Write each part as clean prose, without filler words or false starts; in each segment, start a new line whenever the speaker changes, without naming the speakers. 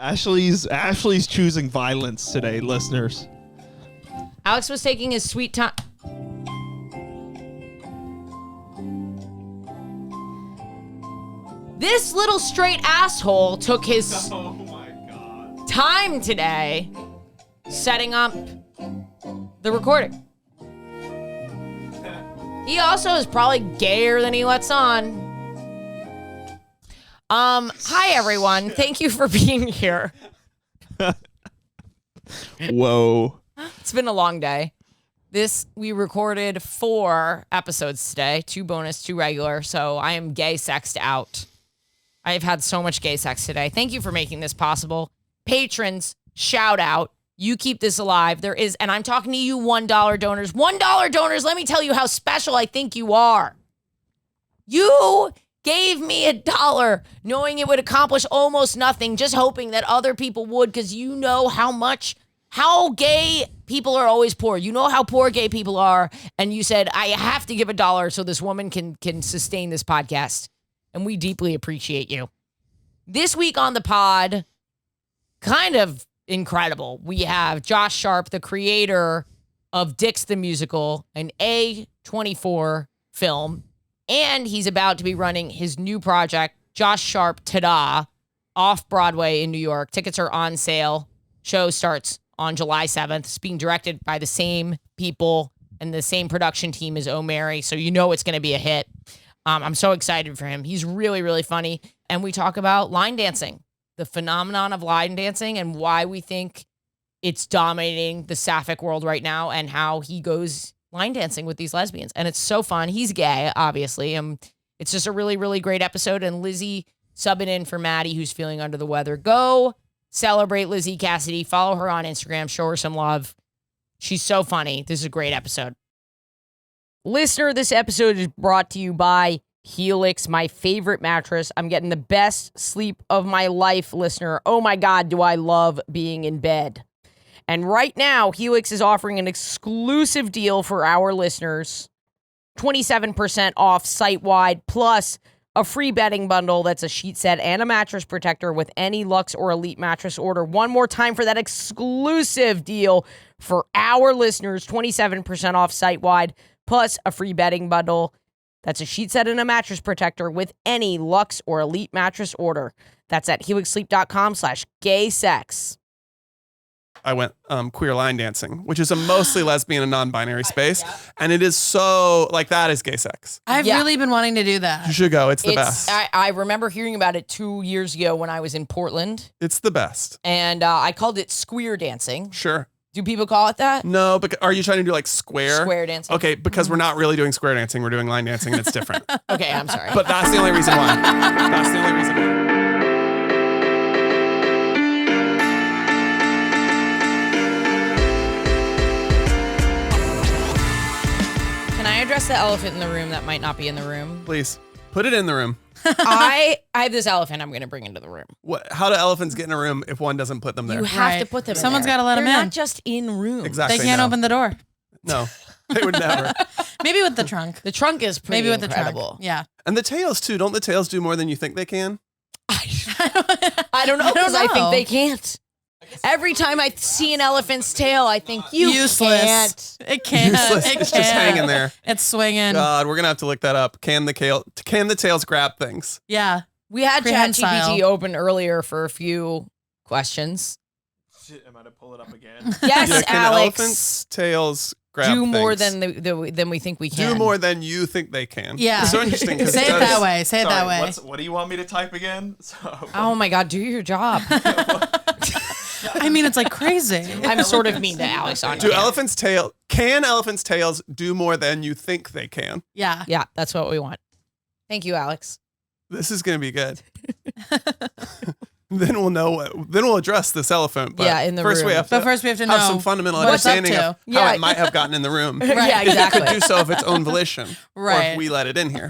Ashley's choosing violence today, listeners.
Alex was taking his sweet time. This little straight asshole took his time today setting up the recording. He also is probably gayer than he lets on. Hi everyone. Thank you for being here.
Whoa.
It's been a long day. We recorded 4 episodes today, 2 bonus, 2 regular, so I am gay sexed out. I have had so much gay sex today. Thank you for making this possible. Patrons, shout out. You keep this alive. And I'm talking to you $1 donors. $1 donors, let me tell you how special I think you are. You gave me $1 knowing it would accomplish almost nothing, just hoping that other people would, because you know how gay people are always poor. You know how poor gay people are. And you said, I have to give $1 so this woman can sustain this podcast. And we deeply appreciate you. This week on the pod, kind of incredible. We have Josh Sharp, the creator of Dicks the Musical, an A24 film. And he's about to be running his new project, Josh Sharp Ta-Da, off Broadway in New York. Tickets are on sale. Show starts on July 7th. It's being directed by the same people and the same production team as O'Mary, so you know it's going to be a hit. I'm so excited for him. He's really, really funny. And we talk about line dancing, the phenomenon of line dancing and why we think it's dominating the sapphic world right now and how he goes line dancing with these lesbians. And it's so fun. He's gay, obviously. It's just a really, really great episode. And Lizzy subbing in for Maddie, who's feeling under the weather. Go celebrate Lizzy Cassidy. Follow her on Instagram. Show her some love. She's so funny. This is a great episode. Listener, this episode is brought to you by Helix, my favorite mattress. I'm getting the best sleep of my life, listener. Oh my God, do I love being in bed. And right now, Helix is offering an exclusive deal for our listeners. 27% off site-wide, plus a free bedding bundle that's a sheet set and a mattress protector with any Luxe or Elite mattress order. One more time for that exclusive deal for our listeners, 27% off site-wide, plus a free bedding bundle. That's a sheet set and a mattress protector with any Luxe or Elite mattress order. That's at helixsleep.com/gaysex.
I went queer line dancing, which is a mostly lesbian and non-binary space. And it is so, that is gay sex.
I've really been wanting to do that.
You should go. It's the best.
I remember hearing about it 2 years ago when I was in Portland.
It's the best.
And I called it squeer dancing.
Sure.
Do people call it that?
No, but are you trying to do square?
Square dancing.
Okay, because we're not really doing square dancing. We're doing line dancing and it's different.
Okay, I'm sorry.
But that's the only reason why. That's the only reason why.
Can I address the elephant in the room that might not be in the room?
Please, put it in the room.
I have this elephant I'm going to bring into the room.
How do elephants get in a room if one doesn't put them there?
You have to put them
Someone's
there.
got to let them in.
They're not just in rooms.
Exactly.
They can't open the door.
No, they would never.
Maybe with the trunk.
The trunk is pretty
Maybe with
incredible.
the trunk. Yeah.
And the tails, too. Don't the tails do more than you think they can?
I don't know because I think they can't. Every time I see an elephant's tail, I think
useless. It can't.
Useless.
It
It's
can't.
just hanging there.
It's swinging.
God, we're going to have to look that up. Can the tails grab things?
Yeah.
We had
Prehensile.
ChatGPT open earlier for a few questions.
Shit, am I to pull it up again?
Yes,
Yeah, can
Alex.
elephants' tails grab
Do more
things?
than we think we can.
Do more than you think they can.
Yeah.
It's so interesting. 'Cause
Say it
does-
that way. Say it that
Sorry,
way.
what do you want me to type again?
Oh my God, do your job.
I mean, it's crazy.
I'm sort of mean to Alex on
Can
here.
elephants' tails do more than you think they can?
Yeah.
Yeah, that's what we want. Thank you, Alex.
This is going to be good. Then we'll know. Then we'll address this elephant. But
Yeah, in the
first
room.
we have to
But first we have to know
have some fundamental
what it's up
understanding
to.
of how
Yeah.
it might have gotten in the room.
Yeah,
If
exactly.
it could do so of its own volition, or
Right.
if we let it in here.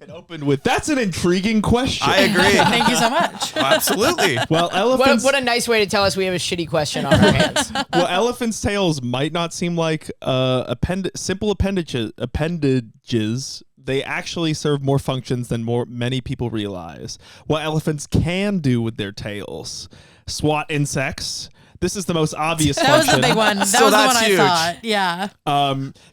It opened with, that's an intriguing question.
I agree.
Thank you so much.
Absolutely.
Well, elephants,
What a nice way to tell us we have a shitty question on our hands.
elephants' tails might not seem like simple appendages they actually serve more functions than many people realize. What elephants can do with their tails: swat insects. This is the most obvious
That was
function.
the big one. That
So
was the
that's
one
huge.
I thought. Yeah.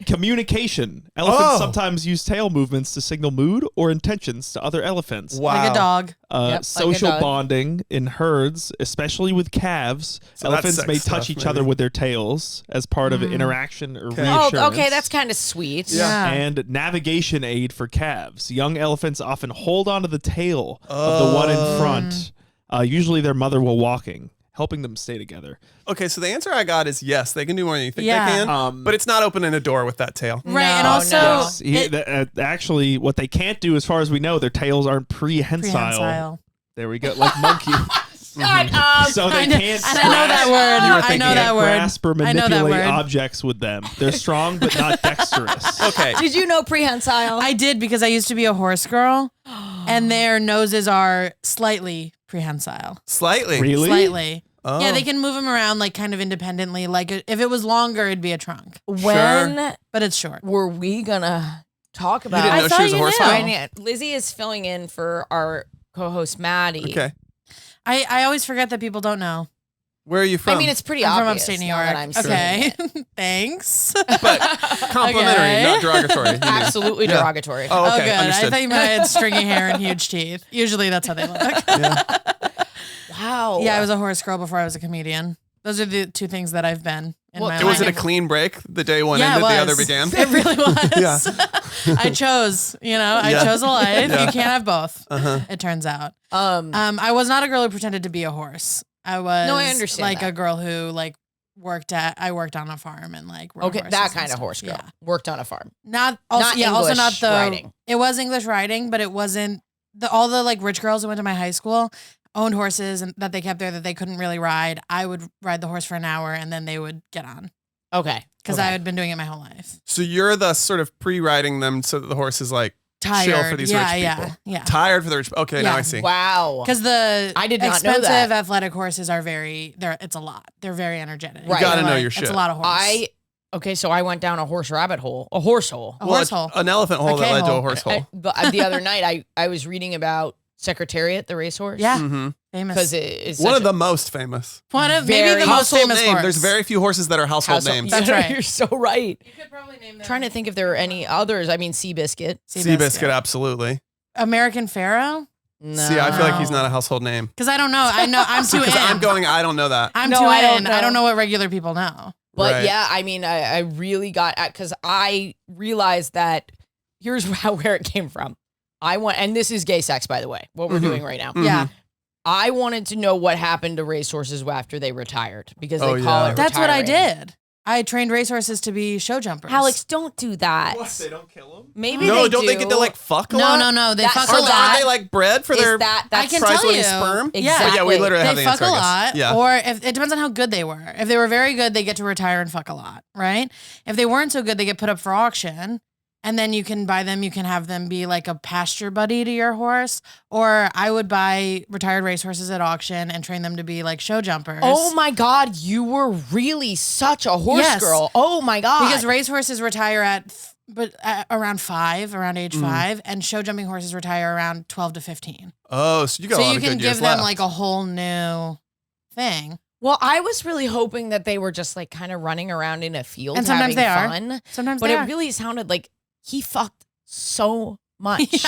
Communication. Elephants sometimes use tail movements to signal mood or intentions to other elephants.
Wow.
Like a dog.
Like a
Social
dog.
bonding in herds, especially with calves.
So that's
Elephants
sex
may
stuff,
touch each
maybe.
other with their tails as part of interaction or
Oh,
reassurance.
okay, that's kind of sweet.
Yeah.
And navigation aid for calves. Young elephants often hold onto the tail of the one in front, usually their mother while walking, helping them stay together.
Okay, so the answer I got is yes, they can do more than you think
Yeah.
they can, but it's not opening a door with that tail.
Right. And
No,
also,
no.
Yes. Actually, what they can't do, as far as we know, their tails aren't prehensile.
prehensile.
There we go, like monkey.
Shut up.
So they
I know-
can't.
and I know that word.
You were
I
thinking
know that word.
grasp or
I know that
manipulate
word.
objects with them. They're strong but not dexterous.
Okay.
Did you know prehensile?
I did because I used to be a horse girl, and their noses are slightly prehensile.
Slightly.
Really?
Slightly.
Oh.
Yeah, they can move them around like kind of independently. Like if it was longer, it'd be a trunk,
When
but it's short.
were we gonna talk about?
didn't know
I
she
thought
was a
you
horse
knew.
girl?
I knew. Lizzy is filling in for our co-host Maddie.
Okay.
I always forget that people don't know.
Where are you from?
I mean, it's pretty
I'm from
obvious.
upstate New
now
York.
that I'm saying
Okay,
it.
thanks.
but complimentary,
Okay.
not derogatory. You mean.
Absolutely
Yeah.
derogatory.
Oh,
Oh,
okay.
good.
Understood.
I thought you meant I had stringy hair and huge teeth. Usually that's how they look.
Wow.
Yeah, I was a horse girl before I was a comedian. Those are the two things that I've been in
Well,
my
Was
life.
it a clean break? The day one
Yeah,
ended,
it
the other
was.
began?
It really was.
Yeah.
I chose, I
Yeah.
chose a life.
Yeah.
You can't have both,
Uh-huh.
it turns out.
I
I was not a girl who pretended to be a horse. I was
No, I understand
like
that.
a girl who worked on a farm and rode
okay,
horses
that
and
kind of
stuff.
horse girl.
Yeah.
Worked on a farm.
Not also
Not
yeah, also not
English
the
riding.
It was English riding, but it wasn't all the rich girls who went to my high school owned horses and that they kept there that they couldn't really ride. I would ride the horse for an hour and then they would get on
Okay.
because
Okay.
I had been doing it my whole life.
So you're the sort of pre-riding them so that the horse is like
Tired.
chill for these
yeah,
rich
yeah,
people.
yeah.
Tired for the rich. Okay, now
Yeah.
I see.
Wow.
Because the
I did not know
expensive
that.
athletic horses are it's a lot. They're very energetic.
Right.
You gotta know
Like,
your
It's
shit.
a lot of horse.
Okay, so I went down a horse rabbit hole, a horse hole.
A horse hole.
An elephant hole that led to a
K-hole.
horse hole.
But the other night, I was reading about Secretariat, the racehorse.
Yeah.
Mm-hmm.
Famous.
Because it's
One
such
of the most famous.
One of maybe
very
the most
Household
famous
name.
horse.
There's very few horses that are household
household-
names.
That's right.
You're so right.
You could probably name them.
Trying to think if there are any others. I mean, Seabiscuit.
Seabiscuit, absolutely.
American Pharaoh.
No.
See, I feel like he's not a household name.
Because I don't know. I'm too in.
Because I'm going, I don't know that.
I'm
No,
too
I don't
in.
know.
I don't know what regular people know.
But
Right.
yeah, I mean, I really got because I realized that here's where it came from. And this is gay sex, by the way, what we're doing right now.
Mhm.
Yeah.
I wanted to know what happened to racehorses after they retired because
Oh,
they call
yeah.
it
That's what I
retiring.
did. I trained racehorses to be show jumpers.
Alex, don't do that.
They don't kill them?
Maybe
No,
they
don't
do.
they get to fuck a
No,
lot?
no, no. They
That-
fuck
so
a
Aren't
lot.
they like bred for
Is
their
that
I
that's
can
prize
tell
winning
you.
sperm?
Exactly.
But yeah, we literally have
They
the
fuck
answer,
a
I
lot,
guess. Yeah.
or if it depends on how good they were. If they were very good, they get to retire and fuck a lot, right? If they weren't so good, they get put up for auction, and then you can buy them. You can have them be like a pasture buddy to your horse, or I would buy retired racehorses at auction and train them to be like show jumpers.
Oh my God, you were really such a horse
Yes.
girl. Oh my God.
Because racehorses retire at around age 5, and show jumping horses retire around 12 to 15.
Oh, so you got a
So
lot
you
of
can
good years
give them
left.
like a whole new thing.
well, I was really hoping that they were just like kind of running around in a field
And sometimes
having
they are.
fun.
Sometimes
But
they
it
are.
really sounded like he fucked so much.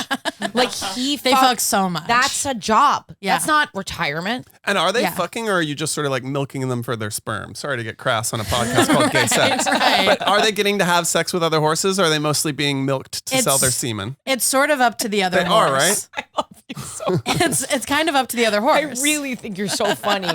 Like
They
fucked
fuck so much.
That's a job.
Yeah.
That's not retirement.
And are they
Yeah.
fucking, or are you just sort of like milking them for their sperm? Sorry to get crass on a podcast called Gay Sex.
Right.
But are they getting to have sex with other horses, or are they mostly being milked to sell their
It's-
semen?
It's sort of up to the other
They are,
horse.
right?
It's kind of up to the other
I
horse.
really think you're so funny.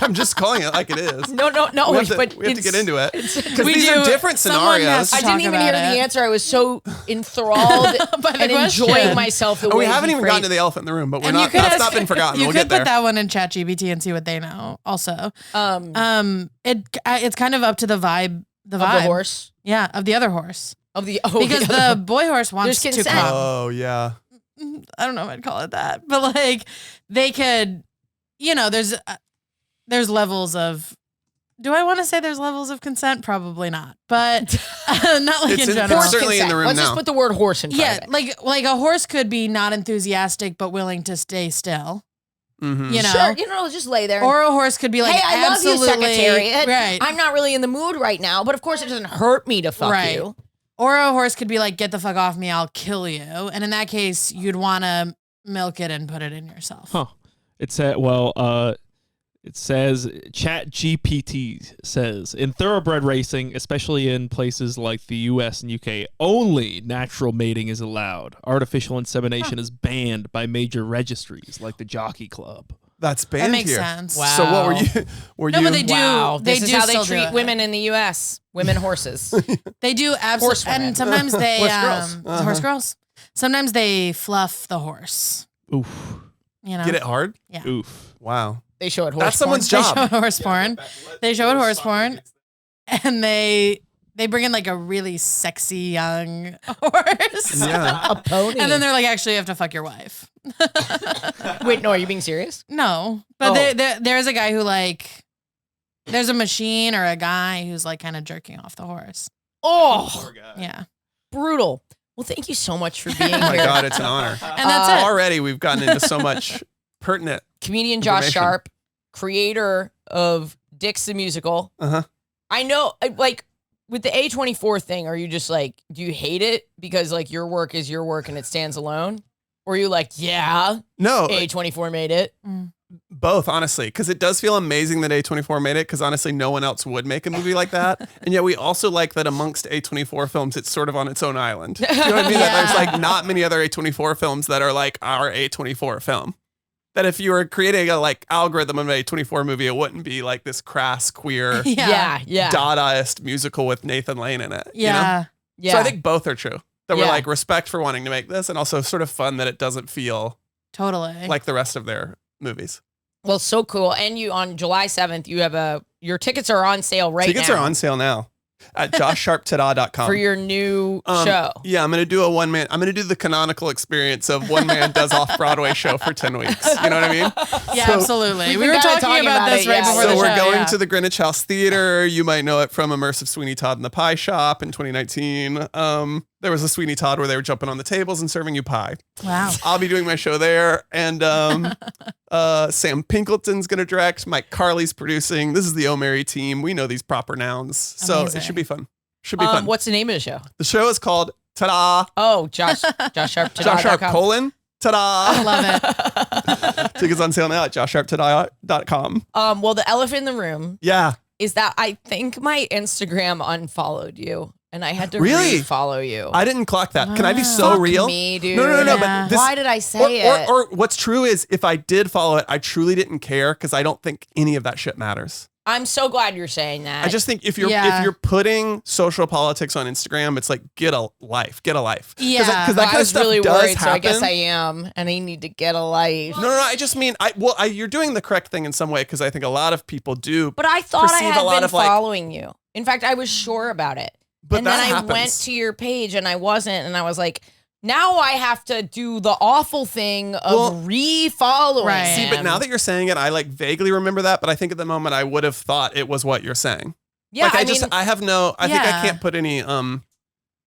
I'm just calling it like it is.
No,
we have to,
but
we have to get
it's-
into it because
We
these are
do-
different
someone
scenarios.
has
I
to
didn't
talk
even hear
about
the
it.
answer. I was so enthralled
By the
and enjoying
question.
myself the
And
way
we haven't
he
even gotten
phrased-
to the elephant in the room, but we're
And
not.
you could
That's
ask-
not been forgotten.
You
We'll
could
get there.
put that one in ChatGPT and see what they know. Also, it's kind of up to the vibe. The
of
vibe,
the horse
yeah, of the other horse,
the
because the
other-
boy horse wants to
consent.
come.
Oh yeah.
I don't know if I'd call it that, but like they could, there's levels of do I want to say there's levels of consent? Probably not, but not like
It's
in
in-
general.
it's certainly in the room
Let's
now.
just put the word horse in front
Yeah,
of it.
like a horse could be not enthusiastic but willing to stay still.
Mhm.
You know,
Sure, just lay there.
or a horse could be like,
hey, I
absolutely,
love you, Secretariat.
right?
I'm not really in the mood right now, but of course it doesn't hurt me to fuck
Right.
you.
Or a horse could be like, get the fuck off me, I'll kill you. And in that case, you'd want to milk it and put it in yourself.
Huh. It says ChatGPT says in thoroughbred racing, especially in places like the US and UK, only natural mating is allowed. Artificial insemination is banned by major registries like the Jockey Club.
That's banned
That makes
here.
sense.
Wow.
So what were you? Were
No,
you?
but they do.
Wow,
They
this is
do
how they
still do
treat
it.
women in the U.S. Women horses.
They do
Horse
absolutely,
women.
and sometimes they
Horse girls.
horse girls. Sometimes they fluff the horse.
Oof.
You know,
Get it hard?
Yeah.
Oof.
Wow.
They show it horse
That's someone's
They
job.
show it horse porn. They show it horse porn, and they bring in like a really sexy young horse.
Yeah.
a pony.
And then they're like, actually, you have to fuck your wife.
Wait, no, are you being serious?
No, but
Oh.
there's a guy who like, there's a machine or a guy who's like kind of jerking off the horse.
Oh,
Yeah,
brutal. Well, thank you so much for being
Oh my
here.
God, it's an honor.
and that's it.
Already we've gotten into so much pertinent.
Comedian Josh
Information.
Sharp, creator of Dix the Musical.
Uh-huh.
I know, like, with the A24 thing, are you just like, do you hate it because like your work is your work and it stands alone? Or are you like, yeah,
No,
A24 made it?
both, honestly, because it does feel amazing that A24 made it, because honestly, no one else would make a movie like that. And yet we also like that amongst A24 films, it's sort of on its own island. You know what I mean? That there's like not many other A24 films that are like our A24 film. That if you were creating a like algorithm of an A24 movie, it wouldn't be like this crass, queer,
Yeah.
Dadaist musical with Nathan Lane in it. You know?
Yeah.
Yeah.
So I think both are true. That we're
Yeah.
like respect for wanting to make this, and also sort of fun that it doesn't feel
Totally.
like the rest of their movies.
Well, so cool. And you on July 7th, you have your tickets are on sale right
Tickets
now.
are on sale now at joshsharptada.com.
for your new show.
Yeah, I'm going to do I'm going to do the canonical experience of one man does off-Broadway show for 10 weeks. You know what I mean?
Yeah,
So-
absolutely.
We've
We
been
were
kinda
talking about this
it,
right
yeah.
before
So
the show.
we're going
yeah.
to the Greenwich House Theater. You might know it from Immersive Sweeney Todd and the Pie Shop in 2019. There was a Sweeney Todd where they were jumping on the tables and serving you pie.
Wow.
I'll be doing my show there, and Sam Pinkleton's going to direct. Mike Carley's producing. This is the O'Mary team. We know these proper nouns, so
Amazing.
it should be fun. Should be fun.
What's the name of the show?
The show is called Ta-da!
Oh, Josh Sharp.
Josh Sharp : Ta-da!
Love it.
Tickets on sale now at joshsharptada.com.
Well, the elephant in the room
Yeah.
is that I think my Instagram unfollowed you, and I had to
Really?
follow you.
I didn't clock that. Can I be so
Fuck
real?
me, dude.
No.
Yeah.
But this,
Why did I say it?
Or what's true is if I did follow it, I truly didn't care because I don't think any of that shit matters.
I'm so glad you're saying that.
I just think if you're putting social politics on Instagram, it's like get a life.
Yeah.
Because that
Well,
kind
I
of
was
stuff
really
does
worried, so I guess
happen.
I am, and I need to get a life.
No. I just mean, you're doing the correct thing in some way because I think a lot of people do.
But I thought I
perceive
had
a lot
been
of, like-
following you. In fact, I was sure about it.
But
and
that
then I
happens.
went to your page and I wasn't, and I was like, now I have to do the awful thing of re-following.
Right.
See, but now that you're saying it, I like vaguely remember that, but I think at the moment I would have thought it was what you're saying.
yeah,
Like
I mean,
think I
Yeah.
can't put any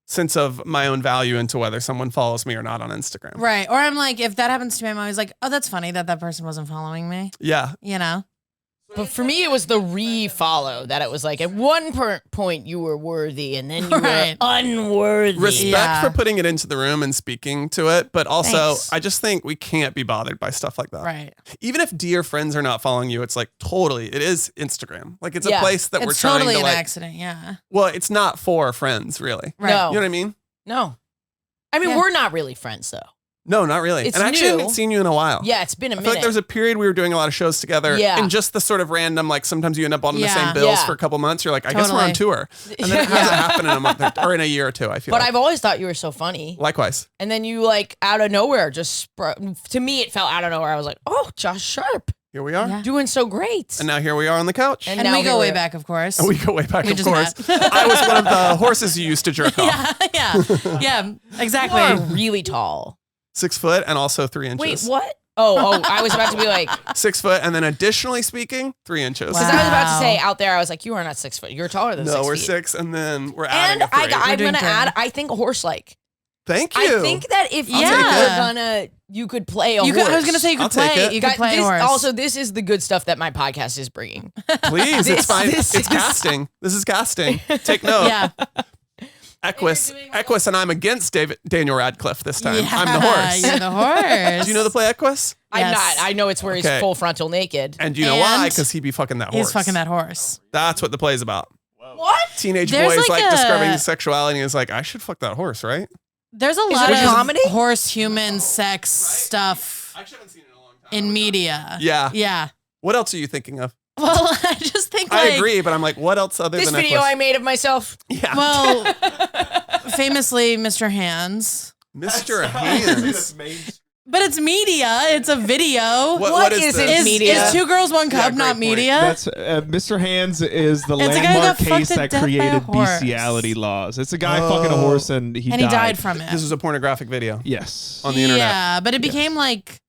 sense of my own value into whether someone follows me or not on Instagram.
Right. Or I'm like, if that happens to me, I'm always like, oh, that's funny that person wasn't following me.
Yeah.
You know?
but for me, it was the re-follow that it was like at one point you were worthy, and then you
Right.
were unworthy.
Respect
Yeah.
for putting it into the room and speaking to it, but also
Thanks.
I just think we can't be bothered by stuff like that.
Right.
Even if dear friends are not following you, it's like totally, it is Instagram. Like it's
Yeah.
a place that we're
It's
trying
totally
to
an
like,
accident. Yeah.
well, it's not for friends really.
Right.
No.
You know what I mean?
No. I mean,
Yeah.
we're not really friends, though.
No, not really.
It's
and I actually
new.
haven't seen you in a while.
Yeah, it's been a
I
minute.
feel like there was a period we were doing a lot of shows together.
Yeah.
And just the sort of random, like sometimes you end up on the
Yeah.
same bills
Yeah.
for a couple months. You're like, I guess we're on
Totally.
tour. And then it hasn't happened in a month or in a year or two, I feel
But
like.
I've always thought you were so funny.
Likewise.
And then you, like, out of nowhere just to me, it felt out of nowhere. I was like, oh, Josh Sharp,
Here we are.
Yeah.
doing so great.
And now here we are on the couch.
And
And
now
we go
here
way
we are.
back, of course.
And we go way back,
We
of
just
course.
met.
I was one of the horses you used to jerk off.
Yeah. Yeah.
You
Exactly.
are really tall.
6 foot and also 3 inches.
Wait, what? Oh, I was about to be like,
6 foot, and then additionally speaking, 3 inches.
because I was about to say out there, I was like, you are not 6 foot. You're taller than 6 feet.
No, we're 6, and then we're adding
And
a 3.
I'm
doing
going to
3.
add, I think horse-like.
Thank you.
I think that if
Yeah.
you're gonna, you could play a
You
horse.
could, I was gonna say you
I'll
could
take
play.
it.
You could play a horse.
Also, this is the good stuff that my podcast is bringing.
Please,
This-
it's fine.
this
It's
is-
casting. This is casting. Take note.
yeah.
Equus, and I'm against Daniel Radcliffe this time.
Yeah,
I'm the horse.
You're the horse.
Do you know the play Equus?
I'm
Yes.
not. I know it's where
Okay.
he's full frontal naked.
And do you know why?
And
Because he'd be fucking that horse.
He's fucking that horse.
That's what the play's about.
What?
Teenage
There's
boys
like
like
a-
discovering his sexuality and is like, I should fuck that horse, right?
There's a
Is
lot
it
of
comedy?
horse human sex stuff
actually haven't seen it in a long time.
in media.
Yeah.
Yeah.
What else are you thinking of?
Well, I just think
I
like,
agree, but I'm like, what else other
This
than
video
Equus?
I made of myself.
Yeah.
well, famously Mr. Hands.
Mr. Hands.
But it's media. It's a video.
What is
is
this?
it? Media.
Is 2 Girls 1 Cup
great
not
point.
media?
That's Mr. Hands is the
It's a guy who
landmark
got fucked
case
to
that
death by a
created
horse.
bestiality laws. It's a guy fucking a horse and he
and he died from it.
This was a pornographic video
Yes.
on the internet.
Yeah, but it became like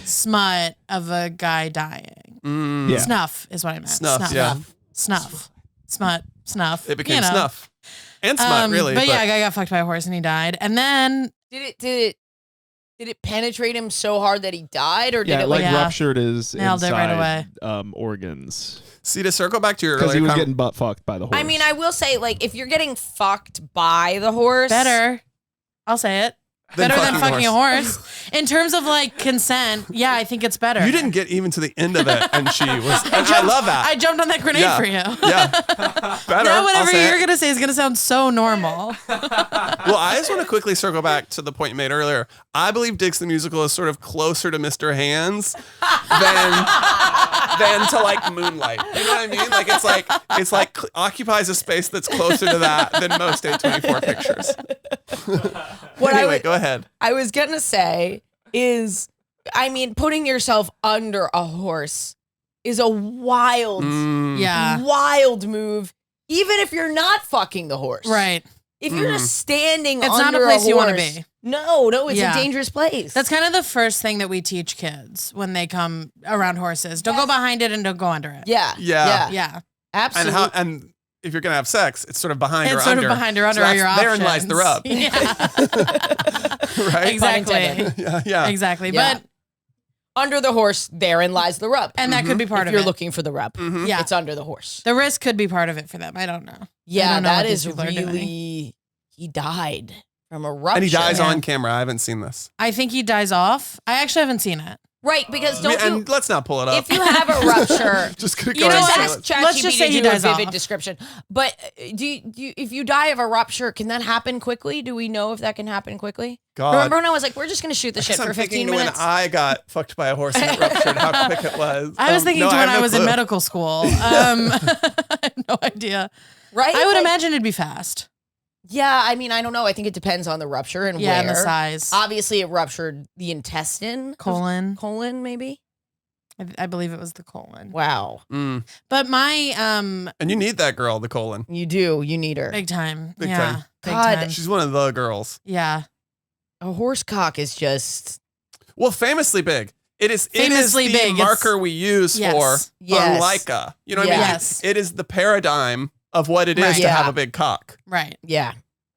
smut of a guy dying.
Mm.
Yeah.
Snuff is what I meant.
Snuff, yeah.
Snuff. Smut. Snuff.
It became
you know.
snuff. And smut, really.
But yeah, a guy got fucked by a horse and he died. And then
Did it penetrate him so hard that he died, or did
Yeah,
it
like
like?
Yeah.
ruptured his
Nailed it right
inside organs.
See, to circle back to your
Because
earlier
he was
com-
getting butt fucked by the horse.
I mean, I will say, like, if you're getting fucked by the horse,
better. I'll say it.
Then
Better than
fucking
fucking a horse. In terms of like consent, yeah, I think it's better.
You didn't get even to the end of it, and she was. And I love that.
I jumped on that grenade
Yeah.
for you.
Yeah. Better.
Now
I'll
whatever
say
you're
it.
gonna say is gonna sound so normal.
Well, I just want to quickly circle back to the point you made earlier. I believe Dix the Musical is sort of closer to Mr. Hands than to like Moonlight. You know what I mean? Like it's like occupies a space that's closer to that than most A24 pictures. Anyway, go ahead.
I was gonna say is, I mean, putting yourself under a horse is a wild,
Yeah.
wild move. Even if you're not fucking the horse,
Right.
If you're just standing,
It's not a
under
place you wanna
horse-
be.
No, it's
Yeah.
a dangerous place.
That's kind of the first thing that we teach kids when they come around horses. Don't go behind it and don't go under it.
yeah,
Yeah.
Yeah.
absolutely.
And if you're gonna have sex, it's sort of behind or
It's sort
under.
of behind or under
So
are your
that's-
options.
Therein lies the rub.
Yeah.
Right?
Exactly.
intended.
Yeah.
Exactly.
Yeah.
But
Under the horse, therein lies the rub.
and that could be part
if
of
you're
it.
looking for the rub,
Mhm.
Yeah.
it's under the horse.
The risk could be part of it for them. I don't know. I
Yeah,
don't know
that
what
is
these people are doing.
really. He died from a rupture.
And he dies
Yeah.
on camera. I haven't seen this.
I think he dies off. I actually haven't seen it.
Right, because don't you?
And let's not pull it up.
If you have a rupture,
just gonna
You
go
know
ahead
what?
and
ask
say it.
Let's just
ChatGPT
say
to
he
do a
dies
vivid
off.
description. But do you, if you die of a rupture, can that happen quickly? Do we know if that can happen quickly?
God.
Remember when I was like, we're just going to shoot the shit
I'm
for 15
thinking
minutes?
when I got fucked by a horse and it ruptured, how quick it was.
I was thinking
no,
to when
have
I
no
was in
clue.
medical school. I have no idea.
Right?
I would
Like,
imagine it'd be fast.
Yeah, I mean, I don't know. I think it depends on the rupture and
Yeah,
where.
and the size.
Obviously, it ruptured the intestine.
Colon.
Colon, maybe?
I believe it was the colon.
Wow.
Mm.
But my
And you need that girl, the colon.
You do. You need her.
big time.
Big
yeah.
time.
Big
God.
time.
She's one of the girls.
Yeah.
A horse cock is just.
Well, famously big.
Famously
it is
big.
the
It's-
marker we use
Yes.
for
Yes.
Leica. You know what I mean?
Yes.
It is the paradigm of what it is
Right.
to
Yeah.
have a big cock.
Right.
Yeah.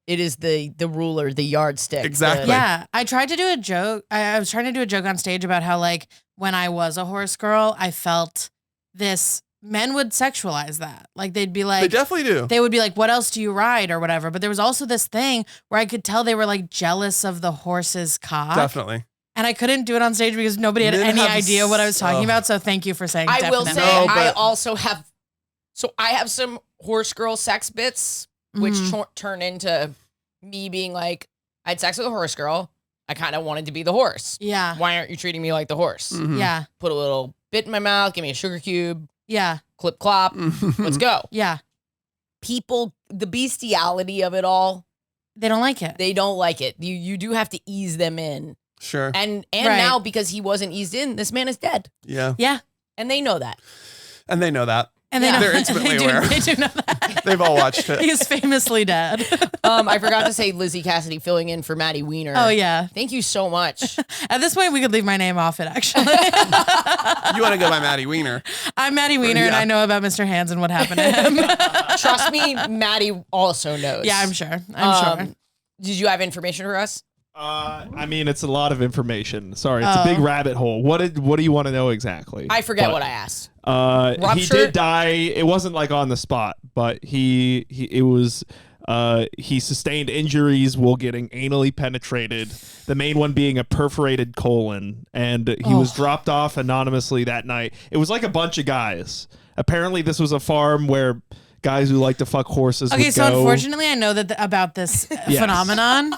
It is the ruler, the yardstick.
Exactly.
Yeah. I tried to do a joke. I was trying to do a joke on stage about how, like, when I was a horse girl, I felt this. Men would sexualize that. Like, they'd be like,
They definitely do.
they would be like, what else do you ride or whatever. But there was also this thing where I could tell they were like jealous of the horse's cock.
Definitely.
And I couldn't do it on stage because nobody had
Men
any
have
idea what I was talking
oh.
about. So thank you for saying
I will
definitely.
say,
No,
I
but-
also have. So I have some horse girl sex bits, which
Mhm.
turn into me being like, I had sex with a horse girl. I kind of wanted to be the horse.
Yeah.
Why aren't you treating me like the horse?
Mhm.
Yeah.
Put a little bit in my mouth, give me a sugar cube,
Yeah.
clip clop,
Mhm.
let's go.
Yeah.
People, the bestiality of it all,
They don't like it.
they don't like it. You do have to ease them in.
Sure.
And
Right.
now because he wasn't eased in, this man is dead.
Yeah.
Yeah.
And they know that.
And they know that.
And they
Yeah.
know
They're intimately
they
aware.
Do, they do know that.
They've all watched it.
He's famously dead.
I forgot to say Lizzy Cassidy filling in for Maddie Wiener.
Oh, yeah.
Thank you so much.
At this point, we could leave my name off it, actually.
You want to go by Maddie Wiener.
I'm Maddie Wiener, and
Yeah.
I know about Mr. Hands and what happened to him.
Trust me, Maddie also knows.
Yeah, I'm sure. I'm sure.
Did you have information for us?
I mean, it's a lot of information. Sorry, it's a big rabbit hole. What do you want to know exactly?
I forget
But,
what I asked.
He
Rupture?
did die. It wasn't like on the spot, but he sustained injuries while getting anally penetrated. The main one being a perforated colon, and he was dropped off anonymously that night. It was like a bunch of guys. Apparently, this was a farm where guys who like to fuck horses.
Okay,
would
so
go.
unfortunately, I know that about this
Yes.
phenomenon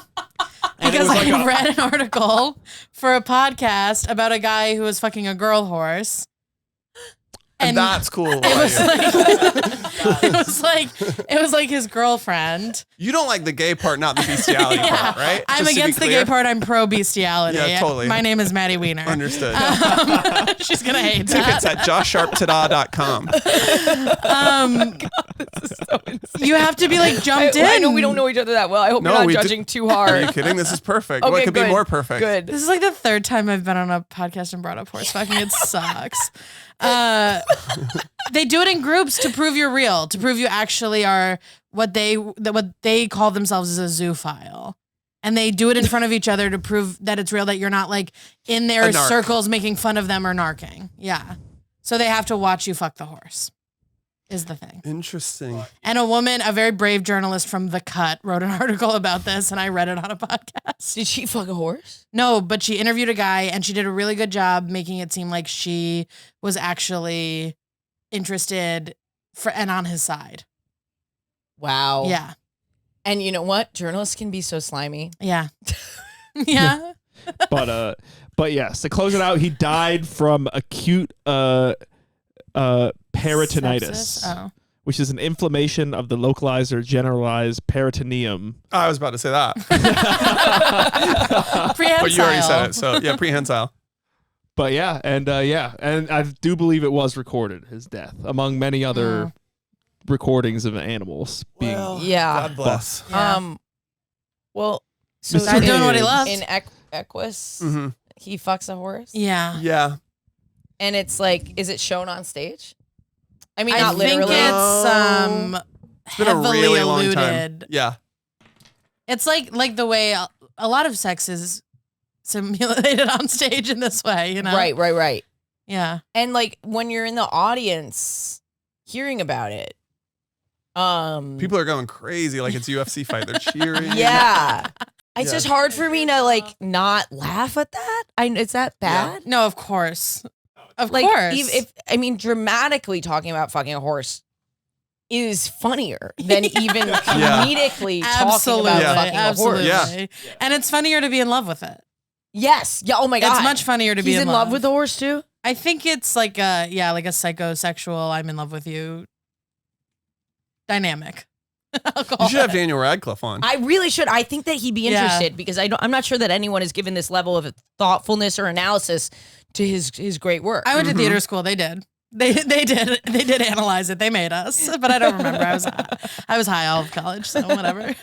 And it
because
was like
I
a-
read an article for a podcast about a guy who was fucking a girl horse.
And that's cool.
It was like it was like his girlfriend.
You don't like the gay part, not the bestiality part, right?
I'm
Just to be
against the
clear.
gay part. I'm pro bestiality.
Yeah, totally.
My name is Maddie Wiener.
Understood.
She's gonna hate
Tickets
that.
at joshsharptada.com.
You have to be like jumped in.
I know we don't know each other that well. I hope
No,
you're not
we do-
judging too
Are you
hard.
kidding? This is perfect.
Okay,
What could
good.
be more perfect?
Good.
This is like the third time I've been on a podcast and brought up horse fucking. It sucks. They do it in groups to prove you're real, to prove you actually are what they call themselves as a zoophile. And they do it in front of each other to prove that it's real, that you're not like in their
A narc.
circles making fun of them or narking. Yeah. So they have to watch you fuck the horse, is the thing.
Interesting.
And a woman, a very brave journalist from The Cut, wrote an article about this, and I read it on a podcast.
Did she fuck a horse?
No, but she interviewed a guy, and she did a really good job making it seem like she was actually interested and on his side.
Wow.
Yeah.
And you know what? Journalists can be so slimy.
Yeah. Yeah.
But yes, to close it out, he died from acute peritonitis,
Sepsis? Oh.
which is an inflammation of the localized or generalized peritoneum.
I was about to say that.
Prehensile.
But you already said it. So, yeah, prehensile.
But yeah, and I do believe it was recorded, his death, among many other recordings of animals being.
Yeah.
God bless.
Yeah.
Well, so
Mr.
He's doing what he loves.
in Equus,
Mhm.
he fucks a horse.
Yeah.
Yeah.
And it's like, is it shown on stage? I mean,
I
not
think
literally.
it's
It's been a
heavily
really long
alluded.
time. Yeah.
It's like the way a lot of sex is simulated on stage in this way, you know?
Right.
Yeah.
And like when you're in the audience hearing about it,
People are going crazy like it's a UFC fight. They're cheering.
yeah. It's
Yeah.
just hard for me to like not laugh at that. Is that bad?
No, of course. Of
Like
course.
if I mean dramatically talking about fucking a horse is funnier than even comedically talking about
Yeah.
fucking
Absolutely.
a horse.
Yeah.
And it's funnier to be in love with it.
Yes. Yeah. Oh my god.
It's much funnier to be
He's in love with the horse too.
I think it's like a psychosexual I'm in love with you dynamic. I'll call
You should have
it.
Daniel Radcliffe on.
I really should. I think that he'd be
Yeah.
interested because I'm not sure that anyone has given this level of thoughtfulness or analysis to his great work.
I went to theater school. They did. They did analyze it. They made us, but I don't remember. I was high all of college, so whatever.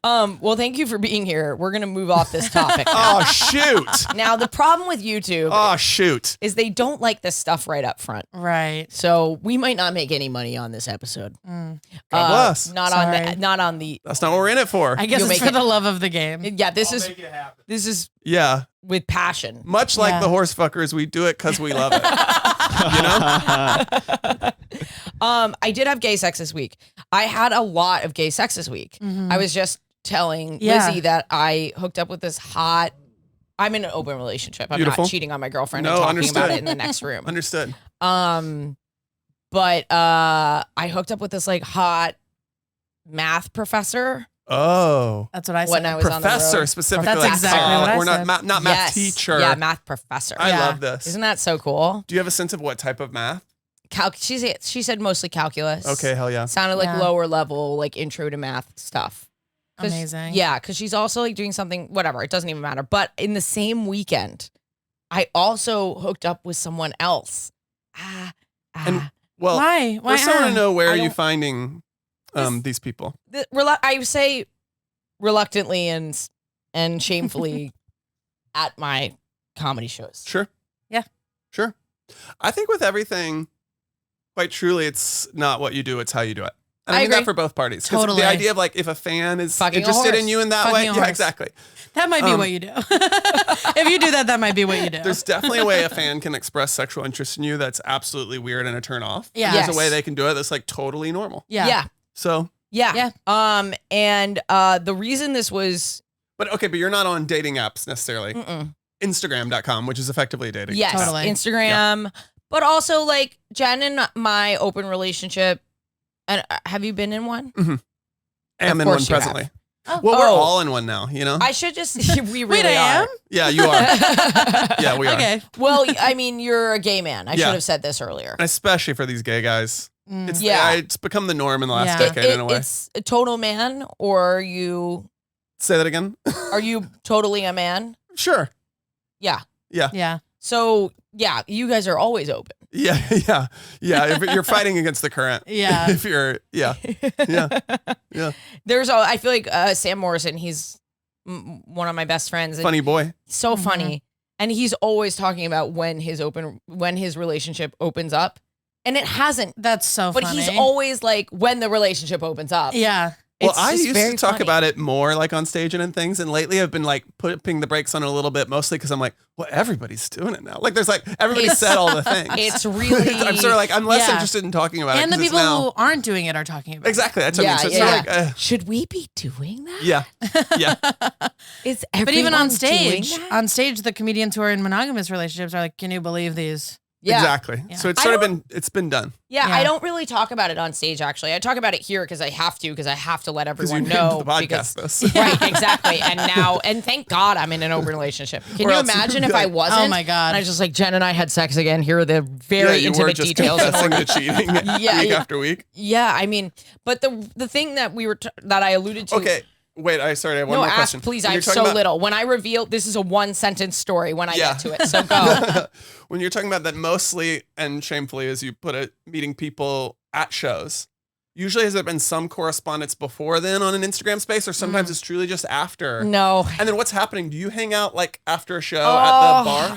Well, thank you for being here. We're gonna move off this topic.
Oh, shoot.
Now, the problem with YouTube
Oh, shoot.
is they don't like this stuff right up front.
Right.
So we might not make any money on this episode.
God bless.
Not
Sorry.
on the.
That's not what we're in it for.
I guess
You'll
it's
make
for
it.
the love of the game.
Yeah, this is
Yeah.
with passion.
Much like
Yeah.
the horse fuckers, we do it because we love it. You know?
I did have gay sex this week. I had a lot of gay sex this week. I was just telling
Yeah.
Lizzy that I hooked up with this hot. I'm in an open relationship. I'm
Beautiful.
not cheating on my girlfriend
No,
and talking
understood.
about it in the next room.
Understood.
But I hooked up with this like hot math professor
Oh.
That's what I said.
when I was on the
Professor
road.
specifically.
That's
like,
exactly what I
we're
said.
not math
Yes.
teacher.
Yeah, math professor.
I
Yeah.
love this.
Isn't that so cool?
Do you have a sense of what type of math?
She said mostly calculus.
Okay, hell yeah.
Sounded like
Yeah.
lower level, like intro to math stuff. 'Cause-
Amazing.
Yeah, because she's also like doing something, whatever, it doesn't even matter. But in the same weekend, I also hooked up with someone else.
And well,
Why?
first I want to know where
I
are you
don't-
finding these people.
I say reluctantly and shamefully at my comedy shows.
Sure.
Yeah.
Sure. I think with everything, quite truly, it's not what you do, it's how you do it. And I mean
agree.
that for both parties. 'Cause
Totally.
the idea of like if a fan is
Fucking a
interested in
horse.
you in that
Fucking
way.
a
Yeah,
horse.
exactly.
That might be what you do. If you do that, that might be what you do.
There's definitely a way a fan can express sexual interest in you that's absolutely weird and a turn off.
Yeah.
There's
Yes.
a way they can do it that's like totally normal.
Yeah.
Yeah.
So,
Yeah. And the reason this was
but you're not on dating apps necessarily. Instagram.com, which is effectively a dating
yes,
app.
Totally.
Instagram, but also like Jen and my open relationship. And have you been in one?
I'm in one
course you have.
presently.
Oh.
Well, we're
Oh.
all in one now, you know?
I should just. We really
Wait, I
are.
am?
Yeah, you are. Yeah, we are.
Okay.
Well, I mean, you're a gay man. I
Yeah.
should have said this earlier.
And especially for these gay guys. It's
Yeah.
it's become the norm in the last
Yeah.
decade in a way.
It's a total man, or
Say that again?
are you totally a man?
Sure.
Yeah.
Yeah.
So yeah, you guys are always open.
Yeah. If you're fighting against the current.
Yeah.
If you're, yeah.
There's I feel like Sam Morrison. He's one of my best friends. And
Funny boy.
so funny, and he's always talking about when his relationship opens up, and it hasn't.
That's so
But
funny.
he's always like when the relationship opens up.
Yeah.
Well,
It's
I
just
used
very
to talk
funny.
about it more like on stage and in things. And lately I've been like putting the brakes on it a little bit, mostly because I'm like, well, everybody's doing it now. Like there's like, everybody
It's-
said all the things.
It's really.
I'm sort of like, I'm less
Yeah.
interested in talking about
And
it.
the
'Cause it's
people
now,
who aren't doing it are talking about
exactly. That's what I mean. So it's
Yeah,
sort of like,
Should we be doing that?
yeah.
Is
it. But even on
everyone
stage,
doing that?
on stage, the comedians who are in monogamous relationships are like, can you believe these?
Yeah.
Exactly.
Yeah.
So it's
I
sort of it's been done.
Yeah,
Yeah.
I don't really talk about it on stage. Actually, I talk about it here because I have to let
Because you
everyone
named
know.
the podcast
because-
this.
Right, exactly. And thank God I'm in an open relationship. Can
Or
you
else you'd
imagine
be
if I
like,
wasn't?
Oh my God.
And I was just like, Jen and I had sex again. Here are the very
you were
intimate
just
details.
confessing to cheating week after week.
Yeah, I mean, but the thing that that I alluded to.
Okay. Wait, I have one more
ask,
question.
please.
When
I
you're
have
talking
so
about-
little. When I reveal, this is a 1-sentence story when I
Yeah.
get to it. So go.
When you're talking about that mostly and shamefully, as you put it, meeting people at shows, usually has there been some correspondence before then on an Instagram space, or sometimes it's truly just after?
No.
And then what's happening? Do you hang out like after a show at the bar?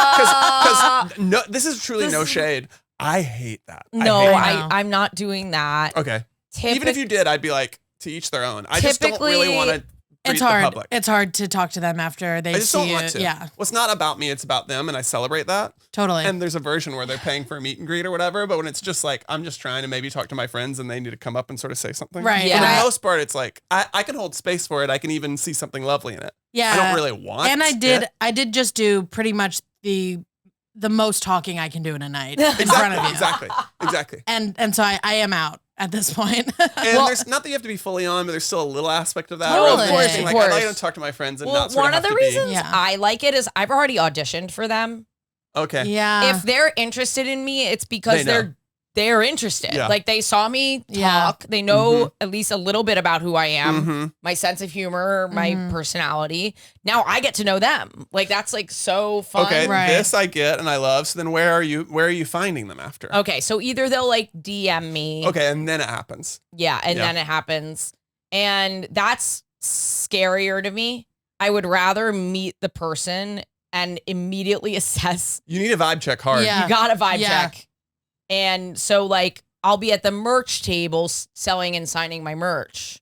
Because no, this is truly no shade. I hate that.
No,
I hate that.
know.
I'm not doing that.
Okay. Even if you did, I'd be like, to each their own. I just don't
Typically,
really want to greet
It's
the
hard.
public.
It's hard to talk to them after they
I just
see
don't
you.
want to.
Yeah,
Well, it's not about me. It's about them, and I celebrate that.
totally.
And there's a version where they're paying for a meet and greet or whatever, but when it's just like, I'm just trying to maybe talk to my friends and they need to come up and sort of say something.
Right.
For
Yeah.
the most part, it's like, I can hold space for it. I can even see something lovely in it.
yeah,
I don't really want
And
it.
I did just do pretty much the most talking I can do in a night in front of you.
Exactly.
And so I am out at this point.
And there's not that you have to be fully on, but there's still a little aspect of that.
Totally.
Of course, being like,
Of
I'd like
course.
to talk to my friends and
Well,
not sort
one
of
of
have
the
to
reasons
Yeah.
I like it is I've already auditioned for them.
be. Okay.
Yeah.
If they're interested in me, it's because
They know.
they're interested.
Yeah.
Like they saw me
Yeah.
talk. They know at least a little bit about who I am,
Mhm.
my sense of humor, my personality. Now I get to know them. Like that's like so fun.
Okay.
Right.
This I get and I love. So then where are you finding them after?
Okay, so either they'll like DM me.
Okay. And then it happens.
Yeah, and
Yeah.
then it happens. And that's scarier to me. I would rather meet the person and immediately assess.
You need a vibe check hard.
Yeah.
You got a vibe
Yeah.
check. And so, like, I'll be at the merch table selling and signing my merch.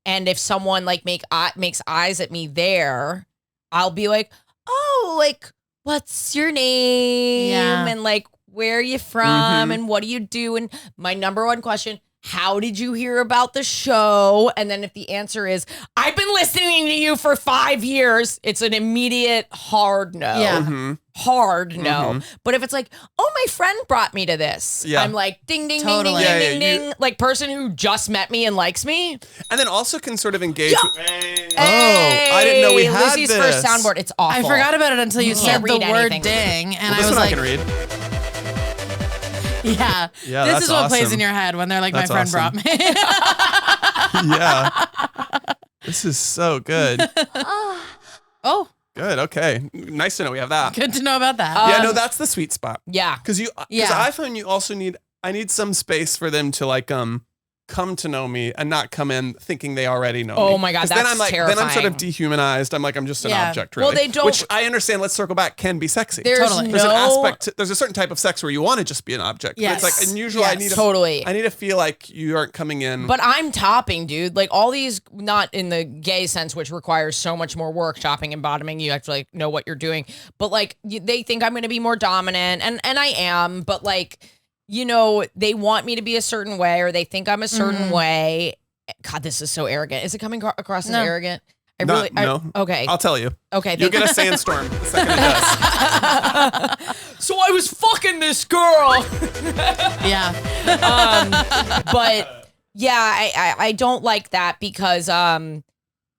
And if someone, like, makes eyes at me there, I'll be like, oh, like, what's your name?
Yeah.
And, like, where are you from? And what do you do? And my number one question, how did you hear about the show? And then if the answer is, I've been listening to you for 5 years, it's an immediate hard no.
Yeah.
Mhm.
Hard no. But if it's like, oh, my friend brought me to this,
Yeah.
I'm like, ding, ding,
Totally.
ding,
Yeah,
ding, ding,
yeah,
ding. Like person who just met me and likes me.
And then also can sort of engage.
Yeah.
With, oh, I didn't know we had
Lizzie's
this.
first soundboard. It's awful.
I forgot about it until you said
can't
the
read
word
anything.
ding, and
Well,
I
this
was
one
like,
I can read.
yeah,
Yeah,
this
that's
is what plays
awesome.
in your head when they're like,
That's
my friend
awesome.
brought me.
Yeah. This is so good.
Oh,
Good. Okay. Nice to know we have that.
good to know about that.
Yeah, no, that's the sweet spot.
Yeah.
Because
Yeah.
I find you also I need some space for them to like come come to know me and not come in thinking they already know me.
Oh my God,
'Cause
that's
then I'm like,
terrifying.
Then I'm sort of dehumanized. I'm like, I'm just an object, really.
Well, they don't-
Which I understand, let's circle back, can be sexy.
There's
Totally.
There's an
no.
aspect, there's a certain type of sex where you want to just be an object.
Yes.
But it's like, and usually
Yes.
I need to,
Totally.
I need to feel like you aren't coming in.
But I'm topping, dude. Like all these, not in the gay sense, which requires so much more workshopping and bottoming. You have to like know what you're doing. But like they think I'm going to be more dominant, and I am. But like, you know, they want me to be a certain way, or they think I'm a certain way. God, this is so arrogant. Is it coming across as arrogant?
No.
Okay.
I'll tell you.
Okay.
You'll get a sandstorm the second it does.
So I was fucking this girl.
Yeah.
But yeah, I don't like that because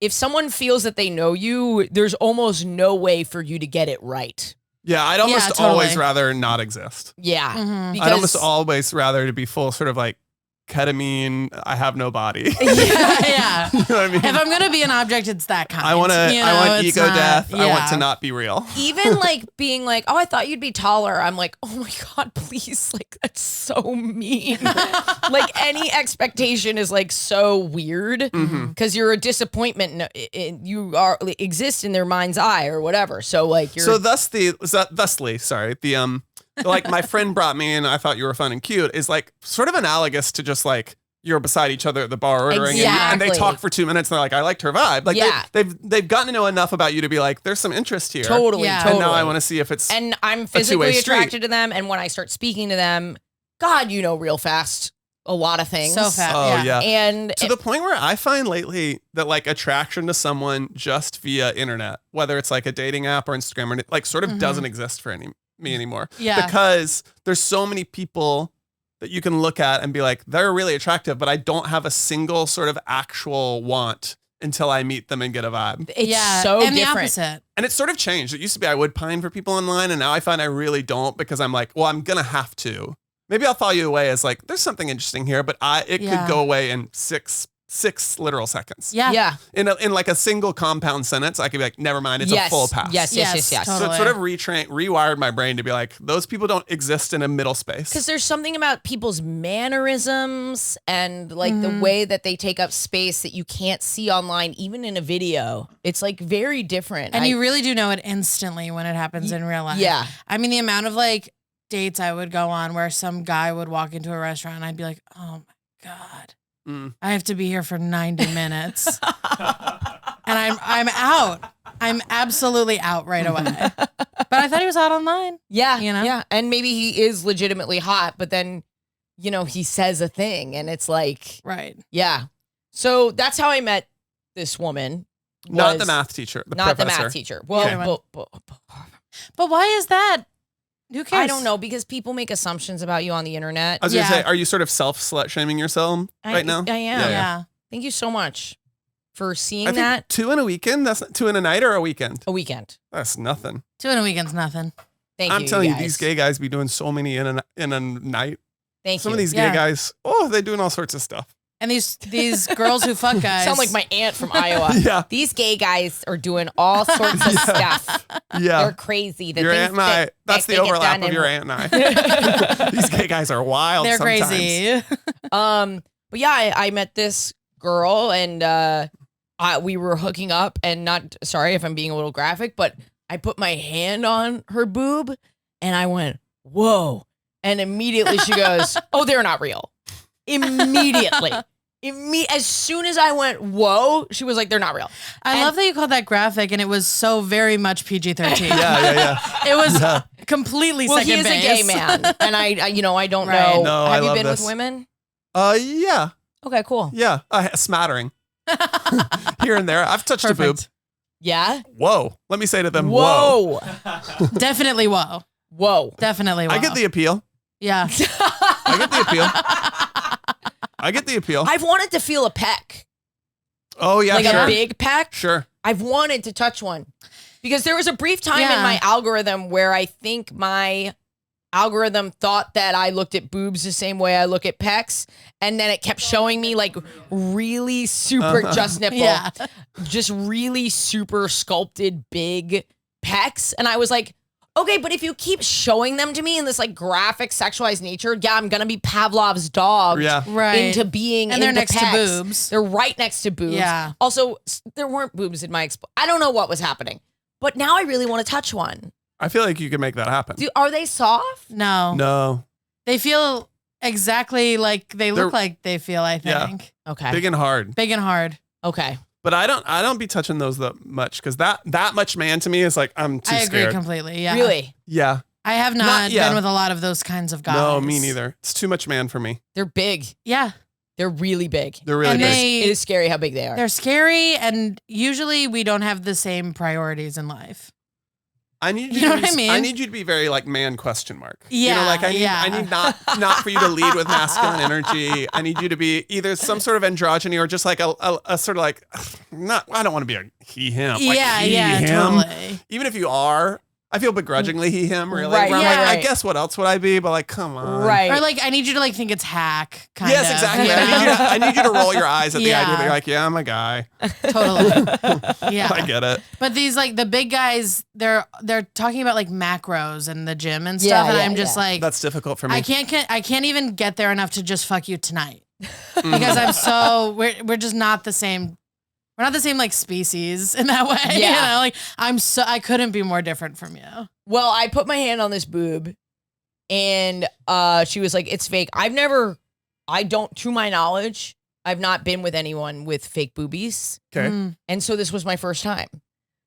if someone feels that they know you, there's almost no way for you to get it right.
Yeah, I'd almost
totally.
always rather not exist.
Yeah.
I'd almost always rather to be full sort of like ketamine, I have no body.
Yeah.
You know what I mean?
If I'm gonna be an object, it's that kind.
I want
it's
ego
not-
death. I want to
yeah.
not be real.
Even like being like, oh, I thought you'd be taller. I'm like, oh my God, please. Like, that's so mean. Like, any expectation is like so weird because you're a disappointment. You are exist in their mind's eye or whatever. So, like, you're.
So thusly, sorry, the like my friend brought me in, I thought you were fun and cute, is like sort of analogous to just like you're beside each other at the bar ordering and they
Exactly.
talk for 2 minutes and they're like, I liked her vibe. Like
Yeah.
they've gotten to know enough about you to be like, there's some interest here.
Totally,
Yeah.
totally.
And now I want to see if it's
And I'm
two-way
physically
street.
attracted to them. And when I start speaking to them, God, you know, real fast, a lot of things.
So fast.
Oh yeah.
And
To the point where I find lately that like attraction to someone just via internet, whether it's like a dating app or Instagram, or like sort of doesn't exist for me anymore.
Yeah.
Because there's so many people that you can look at and be like, they're really attractive, but I don't have a single sort of actual want until I meet them and get a vibe.
it's
yeah.
so
and
different.
the opposite.
And it's sort of changed. It used to be I would pine for people online, and now I find I really don't because I'm like, well, I'm gonna have to. Maybe I'll follow you away as like, there's something interesting here, but it
Yeah.
could go away in six literal seconds.
Yeah.
Yeah.
In like a single compound sentence, I could be like, never mind, it's
Yes.
a full pass.
Yes.
Yes,
So
totally.
it sort of rewired my brain to be like, those people don't exist in a middle space.
Because there's something about people's mannerisms and like the way that they take up space that you can't see online, even in a video. It's like very different.
And you really do know it instantly when it happens in real life.
Yeah.
I mean, the amount of like dates I would go on where some guy would walk into a restaurant and I'd be like, oh my God, I have to be here for 90 minutes. And I'm out. I'm absolutely out right away. But I thought he was out online.
Yeah,
You know?
yeah. And maybe he is legitimately hot, but then, you know, he says a thing and it's like,
Right.
yeah. So that's how I met this woman.
Not the
was-
math teacher, the
Not
professor.
the math teacher. Well,
Okay.
but
But why is that? Who cares?
I don't know because people make assumptions about you on the internet.
I was going to
Yeah.
say, are you sort of self-slut shaming yourself right now?
I am.
Yeah.
Thank you so much for seeing
I think
that.
2 in a weekend? That's 2 in a night or a weekend?
A weekend.
That's nothing.
2 in a weekend's nothing.
Thank
I'm
you.
telling you,
guys.
these gay guys be doing so many in a night.
Thank
Some
you.
of these
Yeah.
gay guys, they're doing all sorts of stuff.
And these girls who fuck guys
Sound like my aunt from Iowa.
Yeah.
These gay guys are doing all sorts of stuff.
Yeah.
They're crazy. The
Your
things
aunt and I,
that-
that's
that
the
they get
overlap
done
of
in-
your aunt and I. These gay guys are wild
they're
sometimes.
crazy.
But yeah, I met this girl and we were hooking up and not sorry if I'm being a little graphic, but I put my hand on her boob and I went, whoa. And immediately she goes, oh, they're not real. Immediately. As soon as I went, whoa, she was like, they're not real.
I love that you called that graphic and it was so very much PG-13.
Yeah.
It was completely
Well, he
second
is
base.
a gay man. And I don't
Right.
know.
No, I
Have you
love
been
this.
with women?
Yeah.
Okay, cool.
Yeah. A smattering. Here and there. I've touched a boob.
Perfect.
Yeah?
Whoa. Let me say to them,
Whoa.
Definitely whoa.
Whoa.
Definitely whoa.
I get the appeal.
Yeah.
I get the appeal. I get the appeal.
I've wanted to feel a peck.
Oh, yeah,
Like
sure.
a big peck.
Sure.
I've wanted to touch one. Because there was a brief time in
Yeah.
my algorithm where I think my algorithm thought that I looked at boobs the same way I look at pecs. And then it kept showing me like really super just nipple.
Yeah.
Just really super sculpted big pecs. And I was like, Okay, but if you keep showing them to me in this like graphic sexualized nature, yeah, I'm gonna be Pavlov's dog
Right.
into being
And they're
into
next to
pecs.
boobs.
They're right next to boobs.
Yeah.
Also, there weren't boobs in my I don't know what was happening. But now I really want to touch one.
I feel like you can make that happen.
Are they soft?
No.
No.
They feel exactly like they look like they feel, I
Yeah.
think.
Okay.
Big and hard.
Big and hard.
Okay.
But I don't be touching those that much because that much man to me is like I'm too
I agree
scared.
completely. Yeah.
Really?
Yeah.
I have not been with a lot of those kinds of guys.
No, me neither. It's too much man for me.
They're big.
Yeah.
They're really big.
They're really
And
big.
It is scary how big they are.
They're scary, and usually we don't have the same priorities in life.
I need
You know what I mean?
I need you to be very like man question mark.
Yeah,
You know, like I
yeah.
need not for you to lead with masculine energy. I need you to be either some sort of androgyny or just like a sort of like I don't want to be a he him. Like
yeah,
he,
yeah,
him.
totally.
Even if you are, I feel begrudgingly he him really.
Right,
Where I'm
yeah.
like, I guess what else would I be? But like, come on.
Right.
Or like, I need you to like think it's hack. Kind
Yes,
of.
exactly.
you know?
I need you to roll your eyes at the
Yeah.
idea that you're like, yeah, I'm a guy.
Totally. Yeah.
I get it.
But these like the big guys, they're talking about like macros in the gym and stuff,
Yeah,
and
yeah,
I'm just
yeah.
like,
That's difficult for me.
I can't even get there enough to just fuck you tonight because I'm so we're just not the same. We're not the same like species in that way.
Yeah.
You know, like I couldn't be more different from you.
Well, I put my hand on this boob and she was like, it's fake. To my knowledge, I've not been with anyone with fake boobies.
Okay.
Mm.
And so this was my first time.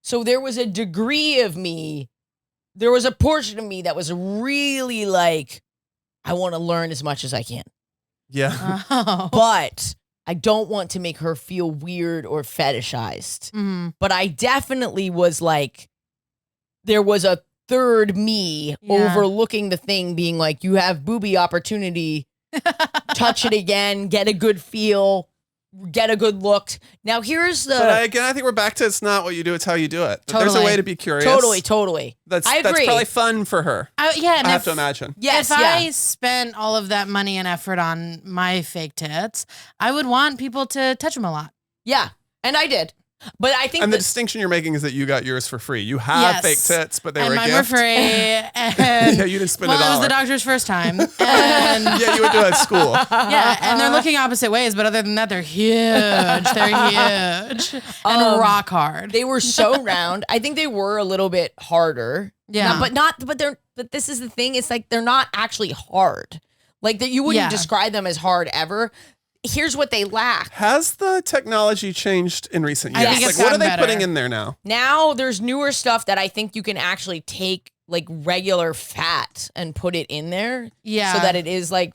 So there was a degree of me, there was a portion of me that was really like, I want to learn as much as I can.
Yeah.
Oh.
But I don't want to make her feel weird or fetishized.
Mm.
But I definitely was like, there was a third me
Yeah.
overlooking the thing, being like, you have booby opportunity, touch it again, get a good feel, get a good look. Now here's the
But I think we're back to it's not what you do, it's how you do it. But There's a
Totally.
way to be curious.
totally.
That's
I agree.
probably fun for her.
Yeah, and
I have
if-
to imagine.
Yes,
if
yeah.
I spent all of that money and effort on my fake tits, I would want people to touch them a lot.
Yeah, and I did. But I think
And the
that,
distinction you're making is that you got yours for free. You have
Yes.
fake tits, but they
and
were a
mine
gift.
were free. And
Yeah, you didn't spend
well,
a
it was the
dollar.
doctor's first time. And
Yeah, you went to a school.
yeah, and they're looking opposite ways, but other than that, they're huge. They're huge and rock hard.
they were so round. I think they were a little bit harder.
Yeah.
But this is the thing. It's like they're not actually hard. Like that you wouldn't
Yeah.
describe them as hard ever. Here's what they lack.
Has the technology changed in recent
I
years?
think
Like,
it's
what are
gotten
they
better.
putting in there now?
Now there's newer stuff that I think you can actually take like regular fat and put it in there.
Yeah.
So that it is like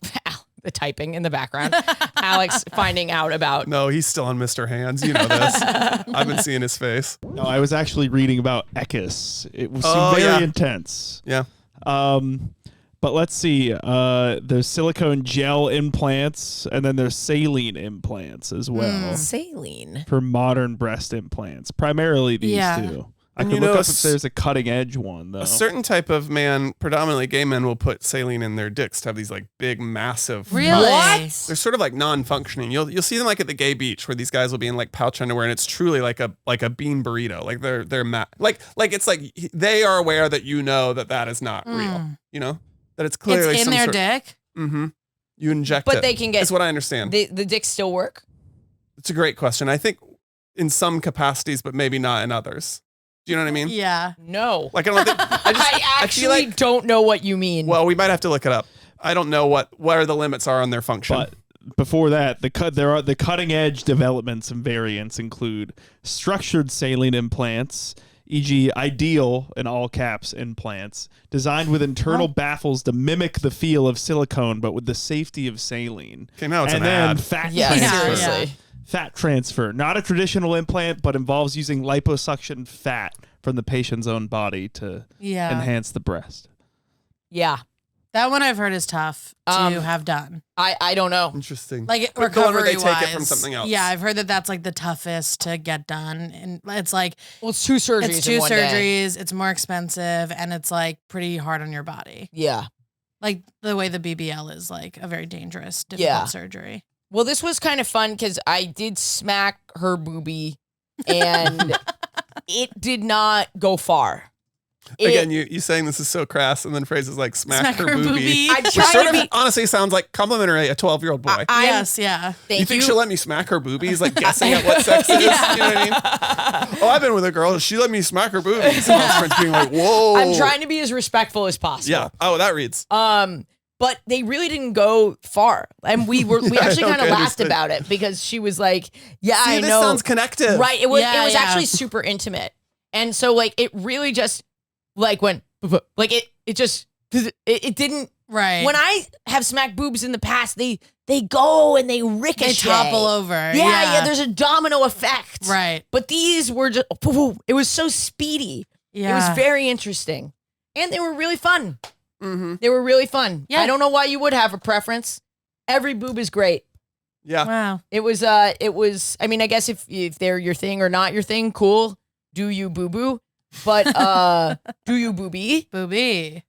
the typing in the background. Alex finding out about.
No, he's still on Mr. Hands. You know this. I've been seeing his face.
No, I was actually reading about ECUS. It was
Oh,
very
yeah.
intense.
Yeah.
But let's see. There's silicone gel implants, and then there's saline implants as well
Saline.
for modern breast implants. Primarily these
Yeah.
two. I
And
can
you
look
know,
up if there's a cutting edge one though.
A certain type of man, predominantly gay men, will put saline in their dicks to have these like big, massive.
Really?
What?
They're sort of like non-functioning. You'll see them like at the gay beach where these guys will be in like pouch underwear, and it's truly like a bean burrito. Like they're like it's like they are aware that you know that is not real. You know that it's clearly
It's in
some
their
sort-
dick.
Mm-hmm. You inject
But
it.
they can get-
That's what I understand.
The dicks still work?
It's a great question. I think in some capacities, but maybe not in others. Do you know what I mean?
Yeah.
No.
Like I don't think
I actually
feel like
don't know what you mean.
well, we might have to look it up. I don't know where the limits are on their function.
But before that, the cutting edge developments and variants include structured saline implants, e.g., ideal in all caps implants, designed with internal baffles to mimic the feel of silicone, but with the safety of saline.
Okay, now it's
and
an
then
ad.
fat
Yeah,
transfer.
seriously.
Fat transfer, not a traditional implant, but involves using liposuction fat from the patient's own body to
Yeah.
enhance the breast.
Yeah.
That one I've heard is tough to have done.
I don't know.
Interesting.
Like
But the one where
recovery
they take
wise.
it from something else.
Yeah, I've heard that's like the toughest to get done. And it's like,
Well, it's two surgeries.
it's
in
two
one day.
surgeries, it's more expensive, and it's like pretty hard on your body.
Yeah.
Like the way the BBL is like a very dangerous, difficult
Yeah.
surgery.
Well, this was kind of fun because I did smack her boobie and it did not go far.
Again, you saying this is so crass, and then phrases like smack her boobie.
I
Which
try
sort
to
of
be.
honestly sounds like complimentary a 12-year-old boy.
Yes, yeah.
Thank
You think she'll let me smack her boobies? Like guessing at what sex is? You know what I mean? Oh, I've been with a girl. She let me smack her boobies. And my friends being like, whoa.
I'm trying to be as respectful as possible.
Yeah. Oh, that reads.
But they really didn't go far, and we actually kind of laughed
understood.
about it because she was like, "Yeah,
See,
I
this
know."
sounds connected.
Right? It was
Yeah, yeah.
actually super intimate, and so like it really just like went like it just it didn't.
Right.
When I have smacked boobs in the past, they go and they ricochet.
They topple over.
Yeah. There's a domino effect.
Right.
But these were just. It was so speedy.
Yeah.
It was very interesting, and they were really fun.
Mm-hmm.
They were really fun.
Yeah.
I don't know why you would have a preference. Every boob is great.
Yeah.
Wow.
It was, I mean, I guess if they're your thing or not your thing, cool. Do you boo boo? But, do you boobie?
Boobie.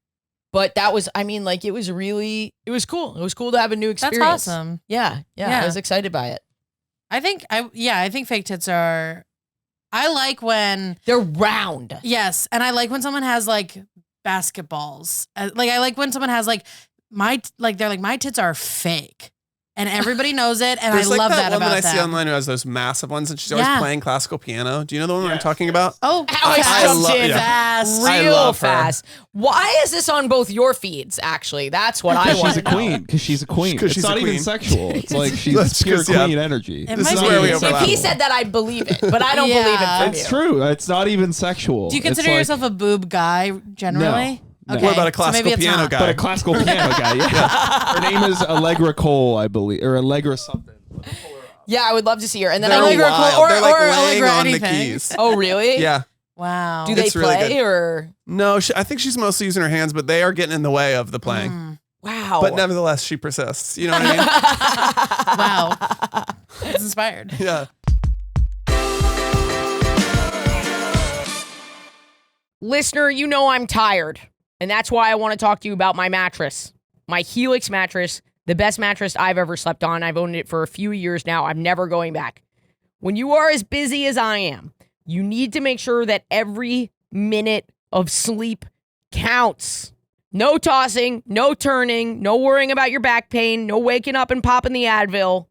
But that was, I mean, like, it was cool. It was cool to have a new
That's
experience.
awesome.
Yeah. I was excited by it.
I think fake tits are, I like when,
They're round.
yes. And I like when someone has like basketballs. Like I like when someone has like they're like, my tits are fake. And everybody knows it, and
There's
I
like
love that
woman
about
I see
them.
online who has those massive ones, and she's always
Yeah.
playing classical piano. Do you know the one I'm talking about?
Oh,
Alex
I
jumped
love-
in
yeah.
fast.
I
real
love her.
fast. Why is this on both your feeds, actually? That's what I want
She's
to
a
know.
queen. Because she's a queen.
'Cause
It's
she's
not
a
even
queen.
sexual. It's like she's
That's
pure
'cause, yeah.
queen energy.
It
This
might
is
be-
where we
If
overlap.
he said that, I'd believe it, but I don't believe it from
It's
you.
true. It's not even sexual.
Do you
It's
consider
like-
yourself a boob guy generally?
No.
Okay.
What about a
so maybe
classical
it's
piano
not.
guy?
But a classical piano guy, yeah. Her name is Allegra Cole, I believe. Or Allegra something.
Yeah, I would love to see her. And then
They're
I
Allegra
wild.
Cole- or-
They're like
or
laying
Allegra
on the
anything.
keys.
Oh, really?
Yeah.
Wow.
Do they
It's really
play
good.
or
No, I think she's mostly using her hands, but they are getting in the way of the playing.
wow?
But nevertheless, she persists. You know what I mean?
Wow. It's inspired.
Yeah.
Listener, you know I'm tired, and that's why I want to talk to you about my mattress. My Helix mattress, the best mattress I've ever slept on. I've owned it for a few years now. I'm never going back. When you are as busy as I am, you need to make sure that every minute of sleep counts. No tossing, no turning, no worrying about your back pain, no waking up and popping the Advil.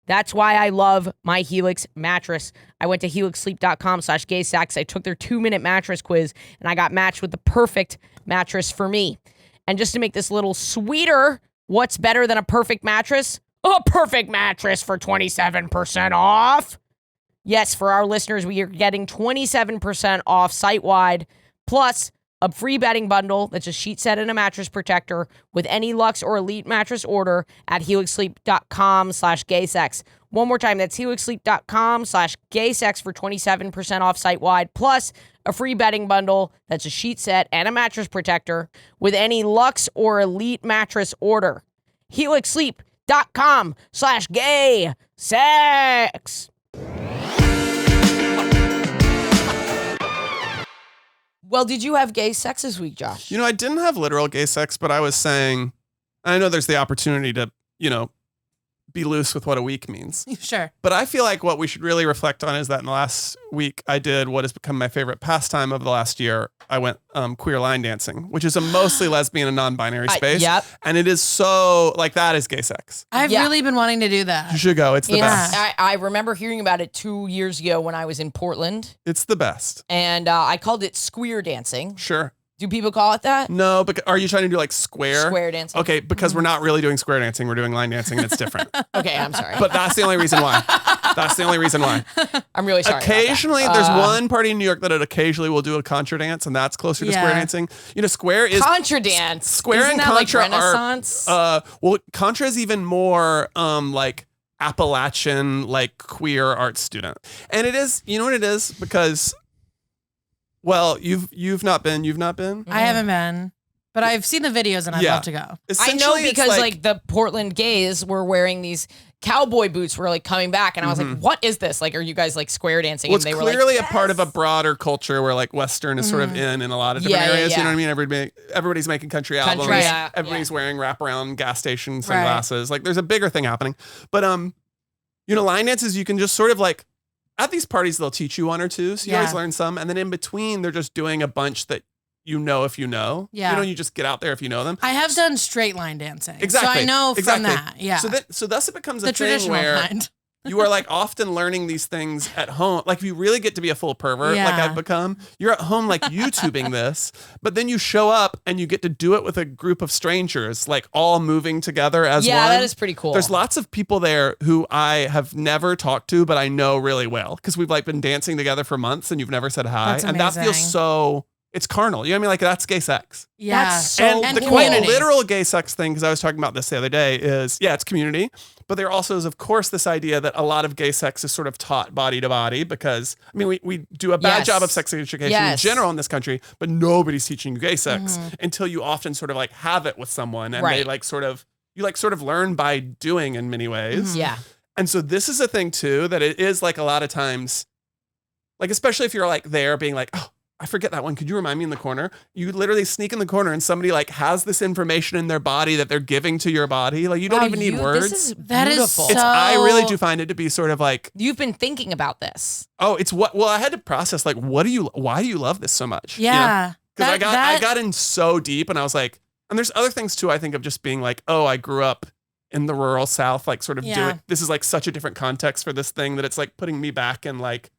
That's why I love my Helix mattress. I went to helixsleep.com/gaysex. I took their 2-minute mattress quiz, and I got matched with the perfect mattress for me. And just to make this a little sweeter, what's better than a perfect mattress? A perfect mattress for 27% off. Yes, for our listeners, we are getting 27% off site-wide, plus a free bedding bundle that's a sheet set and a mattress protector with any Luxe or Elite mattress order at helixsleep.com/gaysex. One more time, that's helixsleep.com/gaysex for 27% off site-wide, plus a free bedding bundle that's a sheet set and a mattress protector with any Luxe or Elite mattress order. helixsleep.com/gaysex. Well, did you have gay sex this week, Josh?
You know, I didn't have literal gay sex, but I was saying, I know there's the opportunity to, be loose with what a week means.
Sure.
But I feel like what we should really reflect on is that in the last week, I did what has become my favorite pastime of the last year. I went queer line dancing, which is a mostly lesbian and non-binary space.
Yep.
And it is so, like, that is gay sex.
I've
Yeah.
really been wanting to do that.
You should go. It's the
Yeah.
best.
I remember hearing about it 2 years ago when I was in Portland,
It's the best.
and I called it squeer dancing.
Sure.
Do people call it that?
No, but are you trying to do like square?
Square dancing.
Okay, because we're not really doing square dancing. We're doing line dancing and it's different.
Okay, I'm sorry.
But that's the only reason why. That's the only reason why.
I'm really sorry.
Occasionally, there's one party in New York that occasionally will do a contra dance, and that's closer to square
Yeah.
dancing. Square is
Contra dance.
Square
Isn't
and
that like
contra
Renaissance?
well, contra is even more like Appalachian, like queer art student, and it is. You know what it is because. Well, you've not been.
I haven't been, but I've seen the videos and I'd
Yeah.
love to go.
I know
Essentially, it's
because like the Portland gays were wearing these cowboy boots were like coming back, and I was like, "What is this? Like, are you guys like square dancing?"
Well, it's
and they were
clearly
like,
a part of a
"Yes."
broader culture where like Western is sort of in a lot of different
Yeah, yeah,
areas. You
yeah.
know what I mean? Everybody's making country albums.
Country, yeah,
Everybody's
yeah.
wearing wraparound gas station sunglasses. Like there's a bigger thing happening. But line dances you can just sort of like at these parties they'll teach you one or two, so you always
Yeah.
learn some, and then in between they're just doing a bunch that you know if you know.
Yeah.
You know, you just get out there if you know them.
I have done straight line dancing.
Exactly.
So I know from that. Yeah.
So thus it becomes
the
a thing
traditional
where
kind.
you are like often learning these things at home. Like if you really get to be a full pervert, like
Yeah.
I've become, you're at home like YouTubing this, but then you show up and you get to do it with a group of strangers, like all moving together as one.
Yeah, that is pretty cool.
There's lots of people there who I have never talked to, but I know really well because we've like been dancing together for months and you've never said hi.
That's
And that feels
amazing.
so, it's carnal. You know what I mean? Like that's gay sex.
Yeah.
That's so
And
And
the
cool.
quite
community.
literal gay sex thing, because I was talking about this the other day, is it's community. But there also is, of course, this idea that a lot of gay sex is sort of taught body to body because, I mean, we do a bad
Yes.
job of sex education
Yes.
in general in this country, but nobody's teaching you gay sex until you often sort of like have it with someone and they
Right.
like sort of, you like sort of learn by doing in many ways.
Yeah.
And so this is a thing too, that it is like a lot of times, like, especially if you're like there being like, oh, I forget that one. Could you remind me in the corner? You literally sneak in the corner and somebody like has this information in their body that they're giving to your body. Like you don't
Wow,
even need words.
This is
That is
beautiful.
so-
I really do find it to be sort of like,
You've been thinking about this.
oh, it's what, well, I had to process like, why do you love this so much? You know?
Yeah.
Because I
That-
got in so deep and I was like, and there's other things too, I think of just being like, oh, I grew up in the rural South, like sort of
Yeah.
doing, this is like such a different context for this thing that it's like putting me back in like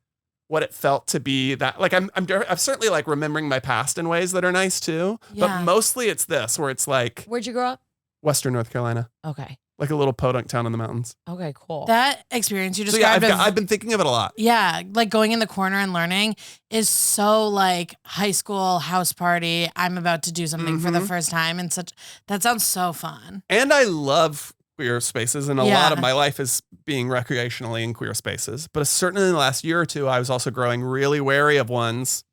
what it felt to be that, like I'm certainly like remembering my past in ways that are nice too,
Yeah.
but mostly it's this where it's like
Where'd you grow up?
Western North Carolina,
Okay.
like a little podunk town in the mountains.
Okay, cool.
that experience you
So yeah,
described.
I've been thinking of it a lot.
Yeah, like going in the corner and learning is so like high school house party. I'm about to do something for the first time and such. That sounds so fun.
And I love queer spaces, and a
Yeah.
lot of my life is being recreationally in queer spaces. But certainly in the last year or two, I was also growing really wary of ones.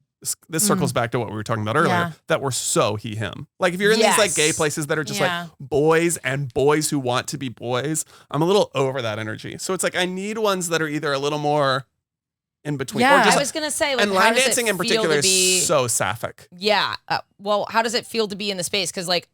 This circles back to what we were talking about earlier,
Yeah.
that were so he, him. Like if you're in these like gay
Yes.
places that are just
Yeah.
like boys and boys who want to be boys, I'm a little over that energy. So it's like I need ones that are either a little more in between.
Yeah.
Or just
I was gonna say, like,
and
how
line
does
dancing
it
in
feel
particular
to be?
is so sapphic.
Yeah. Well, how does it feel to be in the space? Because like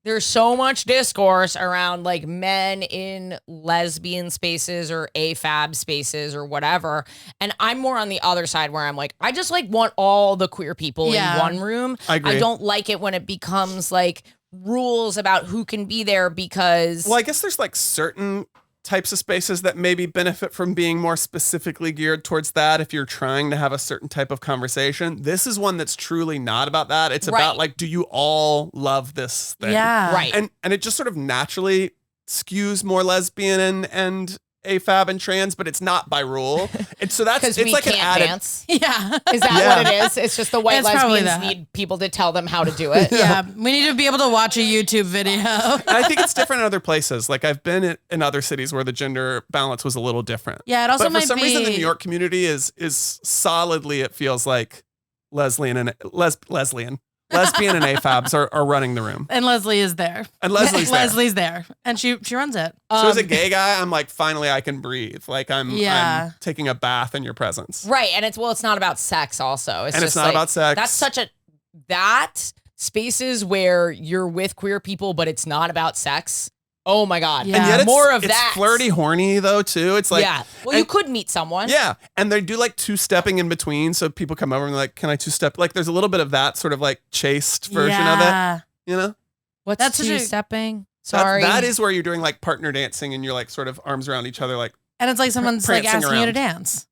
there's so much discourse around like men in lesbian spaces or AFAB spaces or whatever. And I'm more on the other side where I'm like, I just like want all the queer people
Yeah.
in one room.
I agree.
I don't like it when it becomes like rules about who can be there because
Well, I guess there's like certain types of spaces that maybe benefit from being more specifically geared towards that if you're trying to have a certain type of conversation. This is one that's truly not about that. It's
Right.
about like, do you all love this thing?
Yeah.
right.
And it just sort of naturally skews more lesbian and AFAB and trans, but it's not by rule. And so that's
Because
it's
we
like
can't
an added
dance.
Yeah.
Is that
Yeah.
what it is? It's just the white
It's probably
lesbians
that.
need people to tell them how to do it.
Yeah. We need to be able to watch a YouTube video.
And I think it's different in other places. Like I've been in other cities where the gender balance was a little different.
Yeah, it also
but for
might
some
be
reason, the New York community is solidly. It feels like lesbian and AFABs are running the room,
and Leslie is there.
and Leslie's there.
Leslie's there. And she runs it.
So as a gay guy, I'm like, finally, I can breathe. Like I'm
Yeah.
taking a bath in your presence.
Right. And it's not about sex also. It's
And
just
it's not
like,
about sex.
That's such that spaces where you're with queer people, but it's not about sex. Oh my God.
Yeah.
And yet it's,
More of
it's
that.
flirty, horny though too. It's like
yeah. Well, you
and-
could meet someone.
Yeah, and they do like two-stepping in between, so people come over and they're like, "Can I two-step?" Like, there's a little bit of that sort of like chaste version of it, you know?
What's
That's such a-
two-stepping?
That's-
Sorry.
that is where you're doing like partner dancing, and you're like sort of arms around each other, like.
And it's like someone's like
prancing
asking you to
around.
dance.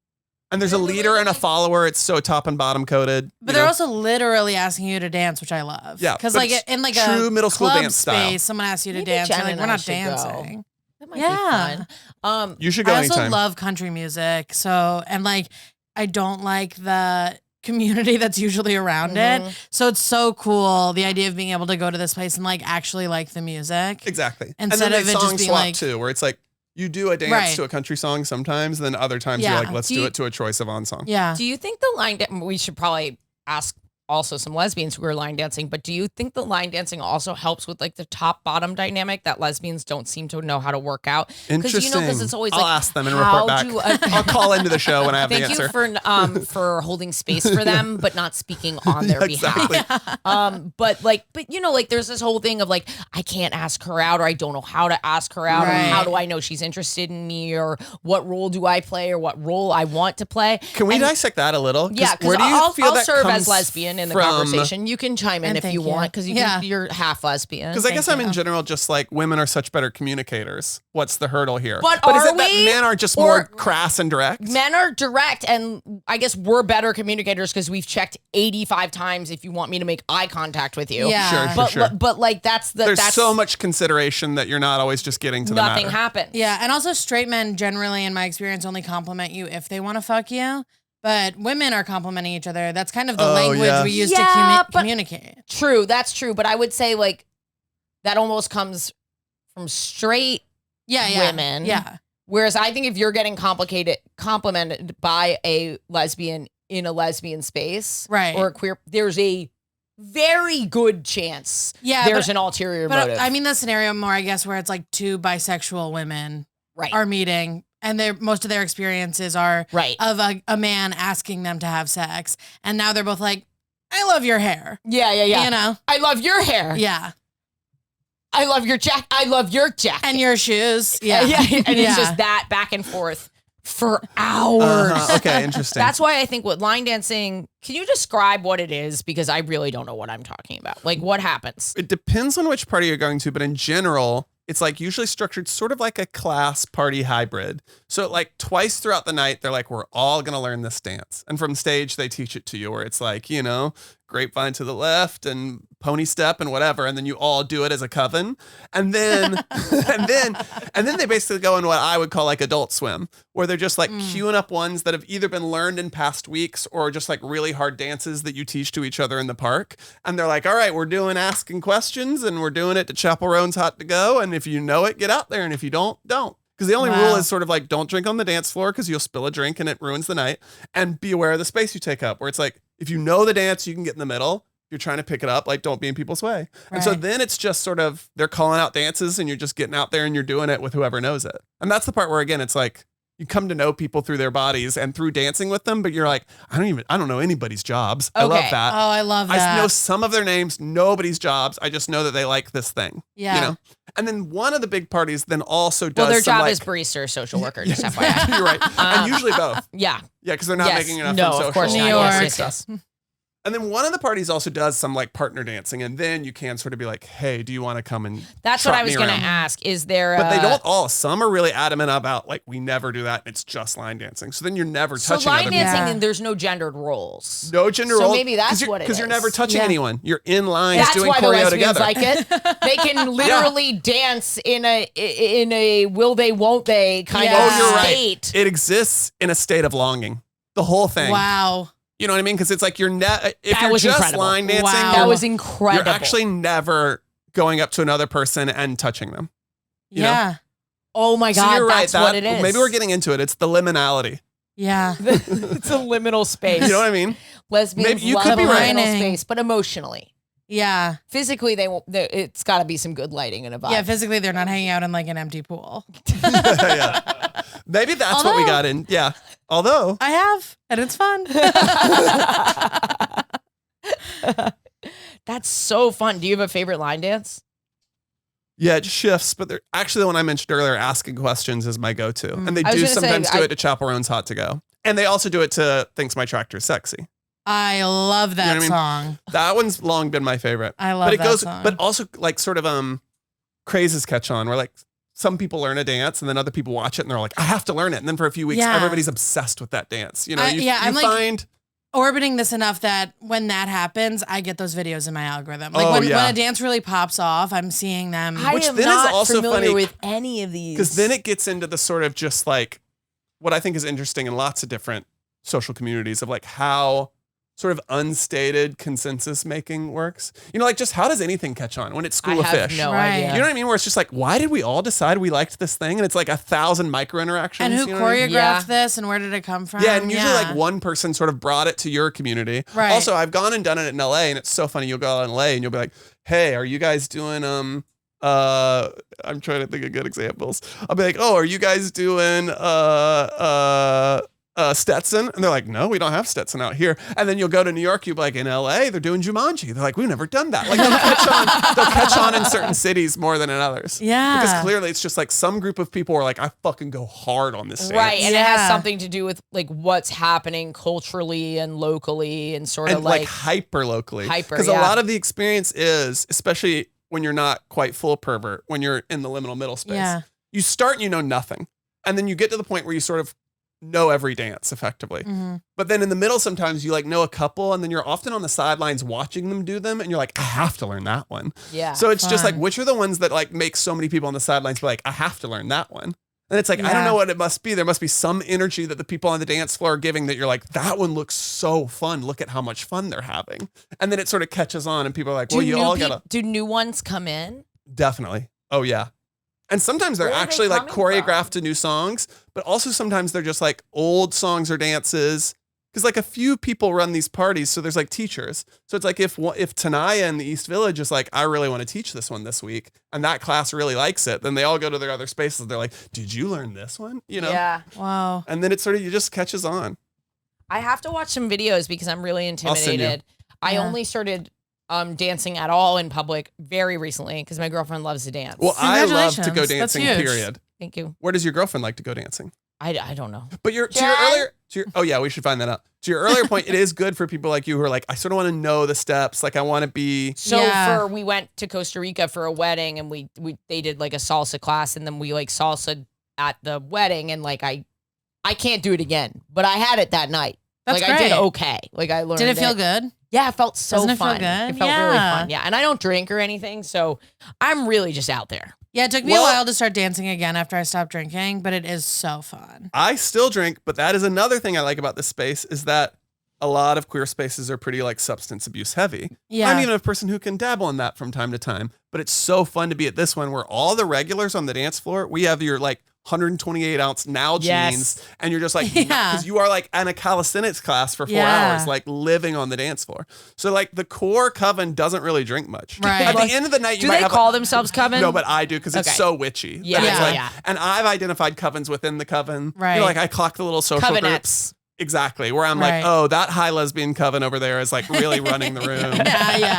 And there's a leader and a follower. It's so top and bottom coded.
But
you
they're
know?
also literally asking you to dance, which I love.
Yeah,
Because
but
like
it's
in like
true
a
middle school
club
dance
space,
style.
someone asks you to
Maybe
dance.
Jen
You're like,
and
we're
I
not
should go.
dancing.
That might
Yeah.
be fun.
You should go
I also
anytime.
love country music. So, and like, I don't like the community that's usually around
Mhm.
it. So it's so cool. The idea of being able to go to this place and like actually like the music.
Exactly.
Instead
and then
of
they
it just
song
being
swap
like-
too, where it's like you do a dance
Right.
to a country song sometimes, then other times
Yeah.
you're like, let's
Do
do
you-
it to a choice of on song.
Yeah.
Do you think the line we should probably ask also some lesbians who are line dancing, but do you think the line dancing also helps with like the top bottom dynamic that lesbians don't seem to know how to work out?
Interesting.
Because it's always
I'll
like,
ask them and
how
report back.
do
I'll call into the show when I have the
Thank
answer.
you for holding space for them, but not speaking on their
Exactly.
behalf. But you know, like there's this whole thing of like, I can't ask her out, or I don't know how to ask her out,
Right.
or how do I know she's interested in me, or what role do I play, or what role I want to play.
Can we
And-
dissect that a little?
Yeah, because
where do you
I'll
feel that
serve
comes
as lesbian in the
from-
conversation. You can chime in
And
if
thank
you
you.
want because
Yeah.
you're half lesbian.
Because I guess I'm in
you.
general just like women are such better communicators. What's the hurdle here?
But
is
are
it that
we?
men are just
Or-
more crass and direct?
Men are direct, and I guess we're better communicators because we've checked 85 times if you want me to make eye contact with you.
Yeah.
Sure.
But like that's
There's
that's
so much consideration that you're not always just getting to the
nothing
matter.
happens.
Yeah, and also straight men generally, in my experience, only compliment you if they want to fuck you. But women are complimenting each other. That's kind of the
Oh,
language
yeah.
we use
Yeah,
to
but-
communicate.
True, that's true. But I would say like that almost comes from straight
Yeah.
women.
Yeah.
Whereas I think if you're getting complimented by a lesbian in a lesbian space,
Right.
or a queer, there's a very good chance
Yeah,
there's
but-
an ulterior
But
motive.
I mean the scenario more, I guess, where it's like two bisexual women
right.
are meeting, and most of their experiences are
Right.
of a man asking them to have sex, and now they're both like, "I love your hair,"
Yeah.
you know?
I love your hair.
Yeah,
I love your jacket. I love your jacket.
and your shoes. Yeah,
yeah. And
Yeah.
it's just that back and forth for hours.
Okay, interesting.
That's why I think with line dancing, can you describe what it is? Because I really don't know what I'm talking about. Like what happens?
It depends on which party you're going to, but in general, it's like usually structured sort of like a class party hybrid. So like twice throughout the night, they're like, we're all going to learn this dance. And from stage, they teach it to you where it's like, you know, grapevine to the left and pony step and whatever. And then you all do it as a coven. And then, and then they basically go in what I would call like adult swim, where they're just like queuing up ones that have either been learned in past weeks or just like really hard dances that you teach to each other in the park. And they're like, all right, we're doing asking questions and we're doing it to Chapel Roan's Hot to Go. And if you know it, get out there. And if you don't, don't. Because the only rule
Wow.
is sort of like, don't drink on the dance floor because you'll spill a drink and it ruins the night. And be aware of the space you take up, where it's like, if you know the dance, you can get in the middle. If you're trying to pick it up, like, don't be in people's way. And so
Right.
then it's just sort of, they're calling out dances and you're just getting out there and you're doing it with whoever knows it. And that's the part where, again, it's like, you come to know people through their bodies and through dancing with them, but you're like, I don't know anybody's jobs. I love
Okay.
that.
Oh, I love that.
I know some of their names, nobody's jobs. I just know that they like this thing.
Yeah.
You know? And then one of the big parties then also does
Well, their
some,
job
like,
is barista or social worker,
Yeah,
just FYI.
you're right. And usually both.
Yeah.
Yeah, because they're not
Yes.
making enough
No,
from social.
of course
New
not.
York.
Yes, yes, yes.
And then one of the parties also does some like partner dancing, and then you can sort of be like, "Hey, do you want to come and?"
That's what
trot
I was
me
going to
around?
ask. Is there
But they don't all. Some are really adamant about like, we never do that. And it's just line dancing. So then you're never
So
touching
line
other
dancing,
people.
Yeah.
and there's no gendered roles.
No gender
So
role.
maybe that's what it
Because you're
is.
never touching
Yeah.
anyone. You're in line
That's
doing
why the
choreo
lesbians
together.
like it. They can literally dance in a will they won't they kind
Yeah.
of
Oh, you're
state.
right. It exists in a state of longing. The whole thing.
Wow.
You know what I mean? Because it's like if
That
you're
was
just
incredible.
line dancing,
Wow.
That
you're,
was incredible.
you're actually never going up to another person and touching them. You know?
Yeah.
oh my
So
god,
you're right.
that's what it is.
Maybe we're getting into it. It's the liminality.
Yeah.
it's a liminal space.
You know what I mean?
Lesbians
Maybe you
love
could be
liminal
right.
space, but emotionally,
Yeah.
physically, it's got to be some good lighting and a vibe.
Yeah. Physically, they're not hanging out in like an empty pool.
Yeah. Maybe that's what we got in. Yeah. Although,
I have, and it's fun.
That's so fun. Do you have a favorite line dance?
yeah, it shifts, but they're actually the one I mentioned earlier, asking questions is my go-to. And they
I was
do
gonna say,
sometimes do
I-
it to Chaperone's Hot to Go. And they also do it to Thinks My Tractor's Sexy.
I love that
You know what I
song.
That one's long been my favorite.
I love
but it
that
goes,
song.
but also like sort of crazes catch on where like some people learn a dance and then other people watch it and they're like, I have to learn it. And then for a few weeks,
Yeah.
everybody's obsessed with that dance. You know,
I'm like-
find
Orbiting this enough that when that happens, I get those videos in my algorithm. Like
Oh,
when
yeah.
a dance really pops off, I'm seeing them.
Which
I am
then is
not
also
familiar
funny,
with any of these.
because then it gets into the sort of just like what I think is interesting in lots of different social communities of like how sort of unstated consensus making works. You know, like just how does anything catch on when it's
I
School of
have
Fish?
no
Right.
idea.
You know what I mean? Where it's just like, why did we all decide we liked this thing? And it's like 1,000 micro interactions.
and who
you know what I mean?
choreographed
Yeah.
this and where did it come from?
Yeah, and usually like one person sort of brought it to your community.
Right.
Also, I've gone and done it in LA, and it's so funny. You'll go out in LA and you'll be like, "Hey, are you guys doing I'm trying to think of good examples. I'll be like, "Oh, are you guys doing Stetson? And they're like, no, we don't have Stetson out here. And then you'll go to New York, you'll be like, in LA, they're doing Jumanji. They're like, we've never done that. Like they'll catch on in certain cities more than in others.
Yeah.
Because clearly it's just like some group of people are like, I fucking go hard on this dance.
Right, and it has something to do with like what's happening culturally and locally and sort of
like hyper locally. Because
yeah.
a lot of the experience is, especially when you're not quite full pervert, when you're in the liminal middle space, you start and you know nothing. And then you get to the point where you sort of know every dance effectively. But then in the middle, sometimes you like know a couple and then you're often on the sidelines watching them do them. And you're like, I have to learn that one.
Yeah.
So it's just like, which are the ones that like make so many people on the sidelines be like, I have to learn that one. And it's like, I don't know what it must be. There must be some energy that the people on the dance floor are giving that you're like, that one looks so fun. Look at how much fun they're having. And then it sort of catches on and people are like, well, you all gotta.
Do new ones come in?
Definitely. Oh yeah. And sometimes they're actually like choreographed to new songs, but also sometimes they're just like old songs or dances. Because like a few people run these parties, so there's like teachers. So it's like if Tanaya in the East Village is like, I really want to teach this one this week, and that class really likes it, then they all go to their other spaces. They're like, did you learn this one? You know?
Yeah.
Wow.
And then it sort of, you just catches on.
I have to watch some videos because I'm really intimidated. I only started dancing at all in public very recently because my girlfriend loves to dance.
Well, I love to go
That's
dancing,
huge.
period.
Thank you.
Where does your girlfriend like to go dancing?
I don't know.
But to your earlier, oh yeah, we should find that out. To your earlier point, it is good for people like you who are like, I sort of want to know the steps. Like I want to be.
So we went to Costa Rica for a wedding and they did like a salsa class and then we like salsa at the wedding and like I can't do it again, but I had it that night.
That's
like
great.
I did okay. Like I learned.
Did it feel good?
Yeah, it felt so
Doesn't it
fun.
feel good?
It felt really fun. Yeah, and I don't drink or anything, so I'm really just out there.
Yeah, it took me a while to start dancing again after I stopped drinking, but it is so fun.
I still drink, but that is another thing I like about this space is that a lot of queer spaces are pretty like substance abuse heavy.
Yeah.
I'm even a person who can dabble in that from time to time, but it's so fun to be at this one where all the regulars on the dance floor, we have your like 128 ounce now jeans and you're just like, because you are like in a calisthenics class for 4 hours, like living on the dance floor. So like the core coven doesn't really drink much.
Right.
At the end of the night, you might have
call themselves coven?
No, but I do because it's so witchy.
Yeah,
like, and I've identified covens within the coven.
Right.
You know, like I clock the little social
Covenettes.
groups. Exactly. Where I'm like, oh, that high lesbian coven over there is like really running the room.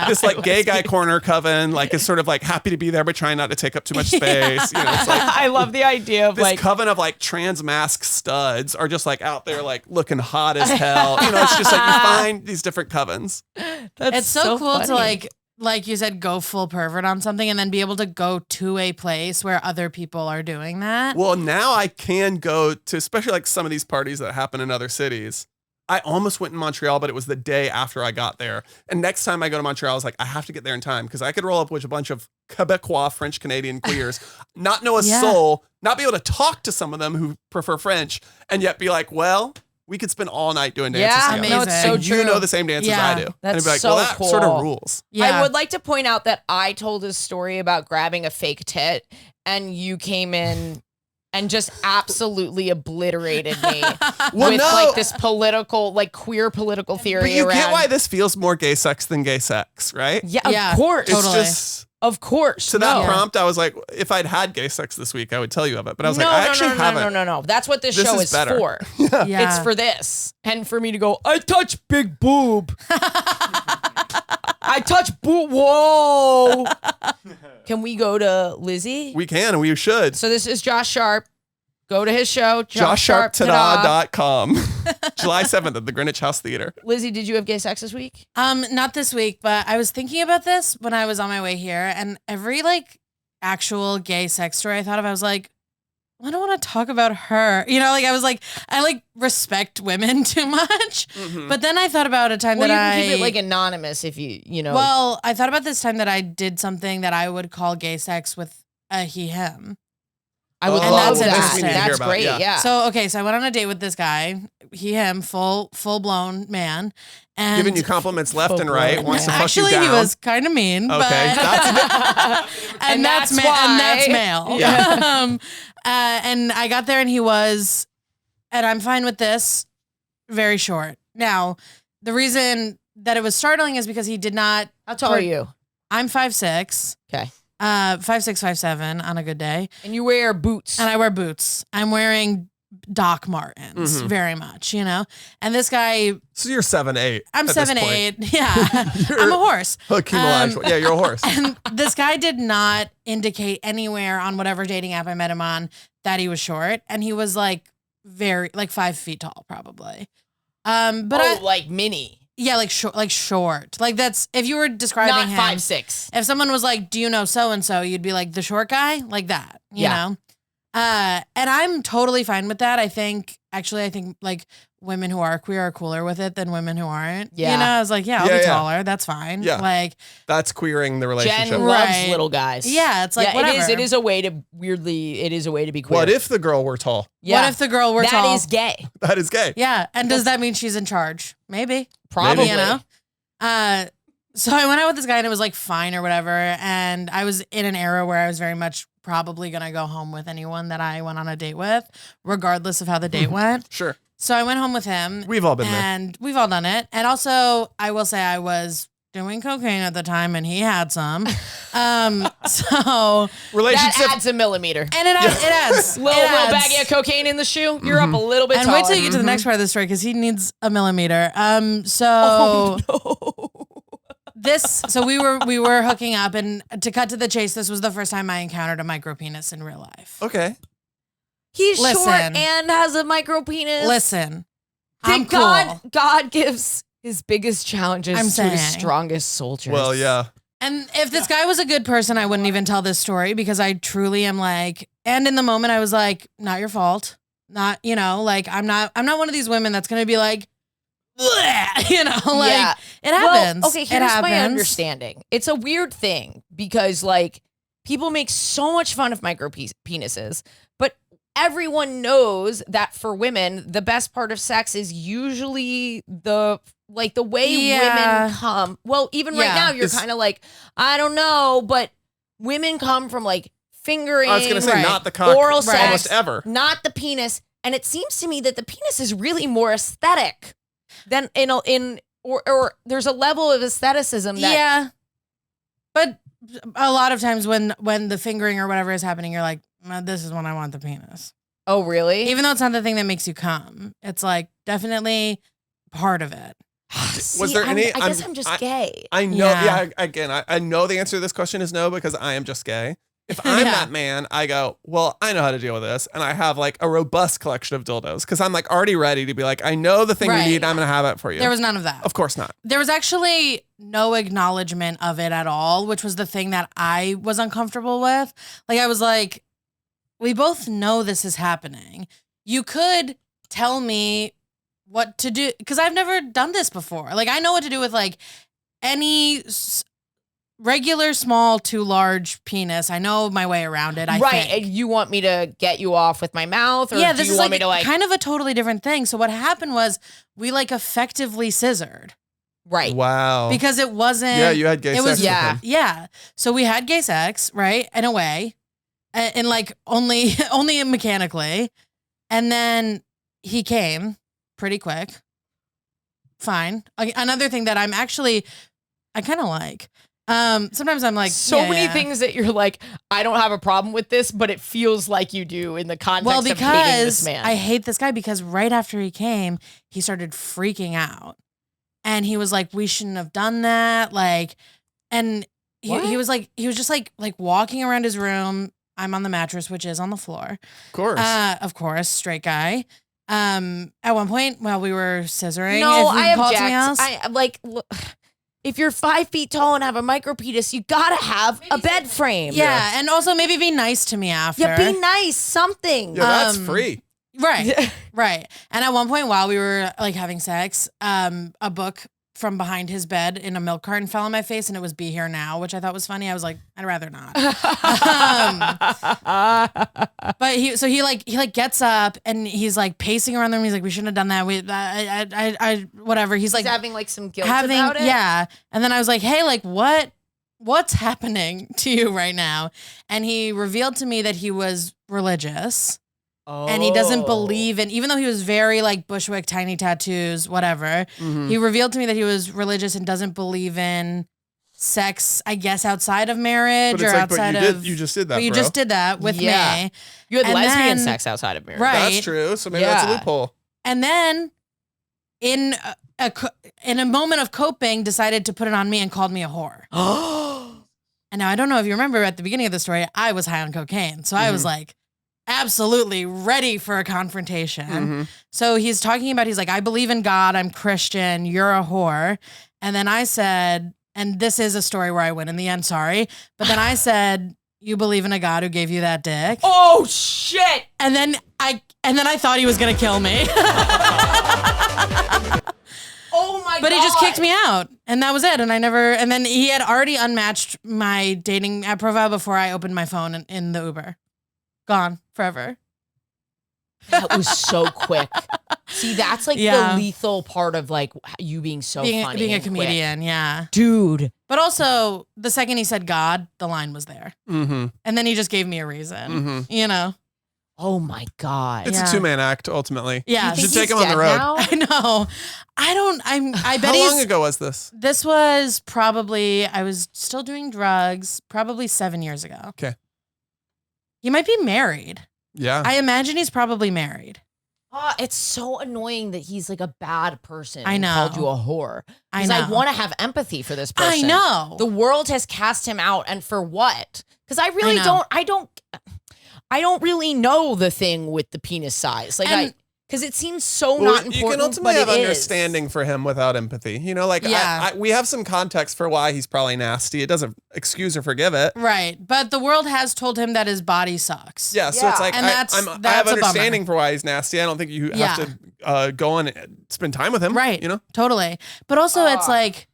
This like gay guy corner coven, like is sort of like happy to be there, but trying not to take up too much space. You know, it's like
I love the idea of
this
like
coven of like trans mask studs are just like out there like looking hot as hell. You know, it's just like you find these different covens.
It's so cool
funny.
to like you said, go full pervert on something and then be able to go to a place where other people are doing that.
Well, now I can go to, especially like some of these parties that happen in other cities. I almost went in Montreal, but it was the day after I got there. And next time I go to Montreal, I was like, I have to get there in time because I could roll up with a bunch of Quebecois, French Canadian queers, not know a soul, not be able to talk to some of them who prefer French, and yet be like, well, we could spend all night doing dances together.
amazing.
No, it's so
And
true.
you know the same dances I do.
That's
and I'd be like,
so
well, that
cool.
sort of rules.
I would like to point out that I told a story about grabbing a fake tit and you came in and just absolutely obliterated me with like this political, like queer political theory
But you
around.
get why this feels more gay sex than gay sex, right?
Yeah, of course.
It's
Totally.
just
Of course.
to that prompt, I was like, if I'd had gay sex this week, I would tell you of it. But I was like, I actually haven't.
No. That's what this
This
show
is
is
better.
for.
Yeah.
It's for this. And for me to go, I touch big boob. I touch boob. Whoa. Can we go to Lizzy?
We can and we should.
So this is Josh Sharp. Go to his show,
JoshSharpTada.com. July 7th at the Greenwich House Theater.
Lizzy, did you have gay sex this week?
Not this week, but I was thinking about this when I was on my way here, and every like actual gay sex story I thought of, I was like, I don't want to talk about her. You know, like I was like, I like respect women too much. But then I thought about a time
Well,
that
you can keep it like anonymous if you know.
Well, I thought about this time that I did something that I would call gay sex with a he/him.
I would
And
love
that's
that.
interesting.
That's
About,
great.
yeah.
Yeah.
So so I went on a date with this guy, he/him, full blown man, and
Giving you compliments left and right.
Full-blown
Wants to fuck
actually
you down.
he was kind of mean.
Okay,
but and that's male.
Yeah.
And I got there and he was, and I'm fine with this, very short. Now, the reason that it was startling is because he did not.
How tall are you?
I'm 5'6".
Okay.
5'6", 5'7" on a good day.
And you wear boots.
And I wear boots. I'm wearing Doc Martens, very much, you know? And this guy...
So you're 7'8".
I'm 7'8". Yeah. I'm a horse.
Yeah, you're a horse.
And this guy did not indicate anywhere on whatever dating app I met him on that he was short. And he was like 5 feet tall, probably. But
like mini.
Yeah, like short. Like that's, if you were describing him.
Not 5'6".
If someone was like, do you know so-and-so? You'd be like, the short guy? Like that, you know? And I'm totally fine with that. I think like women who are queer are cooler with it than women who aren't.
Yeah.
You know, I was like, I'll be taller. That's fine.
Yeah.
Like,
that's queering the relationship.
Jen loves little guys.
Yeah, it's like whatever.
It is a way to be queer.
What if the girl were tall?
Yeah. What if the girl were tall?
That is gay.
That is gay.
Yeah. And does that mean she's in charge? Maybe.
Probably.
You know? So I went out with this guy and it was like fine or whatever. And I was in an era where I was very much probably going to go home with anyone that I went on a date with, regardless of how the date went.
Sure.
So I went home with him.
We've all been there.
And we've all done it. And also, I will say I was doing cocaine at the time and he had some. So
relationship.
That adds a millimeter.
And it adds.
Little baggie of cocaine in the shoe. You're up a little bit
and
taller.
wait till you get to the next part of the story because he needs a millimeter. So we were hooking up, and to cut to the chase, this was the first time I encountered a micropenis in real life.
Okay.
He's short and has a micropenis.
Listen,
God gives his biggest challenges to his strongest soldiers.
Well, yeah.
And if this guy was a good person, I wouldn't even tell this story because I truly am like, and in the moment I was like, not your fault. Not, you know, like I'm not one of these women that's going to be like, bleh, you know, like it happens.
Well, okay, here's my understanding. It's a weird thing because like people make so much fun of micropenises, but everyone knows that for women, the best part of sex is usually the way women come. Well, even right now, you're kind of like, I don't know, but women come from like fingering.
I was going to say not the cock,
oral sex,
almost ever.
Not the penis. And it seems to me that the penis is really more aesthetic than or there's a level of aestheticism that.
But a lot of times when the fingering or whatever is happening, you're like, this is when I want the penis.
Oh, really?
Even though it's not the thing that makes you come. It's like definitely part of it.
Was there any?
I guess I'm just gay.
I know. Yeah. Again, I know the answer to this question is no because I am just gay. If I'm that man, I go, well, I know how to deal with this. And I have like a robust collection of dildos because I'm like already ready to be like, I know the thing you need. I'm going to have it for you.
There was none of that.
Of course not.
There was actually no acknowledgement of it at all, which was the thing that I was uncomfortable with. Like, I was like, we both know this is happening. You could tell me what to do because I've never done this before. Like, I know what to do with like any regular small to large penis. I know my way around it. I think.
And you want me to get you off with my mouth, or
this
do you
is
want
like
me to like
kind of a totally different thing. So what happened was we like effectively scissored.
Right.
Wow.
Because it wasn't.
Yeah, you had gay sex. With him.
Yeah. So we had gay sex, right? In a way, and like only mechanically, and then he came pretty quick. Fine. Another thing that I kind of like. Sometimes I'm like
so many things that you're like, I don't have a problem with this, but it feels like you do in the context of hating this man.
I hate this guy because right after he came, he started freaking out. And he was like, we shouldn't have done that. Like, and he was just like walking around his room. I'm on the mattress, which is on the floor. Of course, straight guy. At one point while we were scissoring,
I object. I like, look, if you're 5 feet tall and have a micropenis, you gotta have a bed frame.
Yeah, and also maybe be nice to me after.
Yeah, be nice, something.
Yeah, that's free.
Right, right. And at one point while we were like having sex, a book from behind his bed in a milk carton fell on my face, and it was "Be Here Now," which I thought was funny. I was like, I'd rather not. But he gets up and he's like pacing around the room. He's like, we shouldn't have done that. Whatever. He's like
having like some guilt about it.
Yeah. And then I was like, hey, like what's happening to you right now? And he revealed to me that he was religious. And he doesn't believe in, even though he was very like Bushwick, tiny tattoos, whatever. He revealed to me that he was religious and doesn't believe in sex, I guess, outside of marriage
But it's
or
like,
outside of.
you just did that,
But you
bro.
just did that with
Yeah.
me.
You had
And
lesbian
then-
sex outside of marriage.
Right.
That's true. So maybe that's a
Yeah.
loophole.
And then in a moment of coping, decided to put it on me and called me a whore. And now I don't know if you remember at the beginning of the story, I was high on cocaine. So I was like, absolutely ready for a confrontation. So he's talking about, he's like, I believe in God. I'm Christian. You're a whore. And then I said, and this is a story where I win in the end, sorry. But then I said, you believe in a God who gave you that dick.
Oh shit!
And then I thought he was going to kill me.
Oh my god!
But he just kicked me out, and that was it. And then he had already unmatched my dating app profile before I opened my phone in the Uber. Gone forever.
That was so quick. See, that's like
Yeah.
the lethal part of like you being so funny,
Being a
and quick.
comedian, yeah.
dude.
But also, the second he said God, the line was there,
Mm-hmm.
and then he just gave me a reason.
Mm-hmm.
You know?
Oh my god!
It's
Yeah.
a 2-man act, ultimately.
Yeah.
You should
Think
take him
he's
on the
dead
road.
now?
I know. I bet
How
he's.
long ago was this?
This was probably, I was still doing drugs, probably 7 years ago.
Okay.
He might be married.
Yeah.
I imagine he's probably married.
It's so annoying that he's like a bad person.
I
and
know.
Called you a whore.
I
Because I
know.
want to have empathy for this
I
person.
know.
The world has cast him out, and for what? Because I really
know.
I don't really know the thing with the penis size. Like
And-
because it seems so
Well,
not important.
you can ultimately
but
have
it is.
understanding for him without empathy. You know, like
Yeah.
we have some context for why he's probably nasty. It doesn't excuse or forgive it.
Right. But the world has told him that his body sucks.
Yeah, so it's
Yeah.
like
And
I
that's
have
a bummer.
understanding for why he's nasty. I don't think you
Yeah.
have to go and spend time with him.
Right.
You know.
Totally. But also, it's
Ah.
like,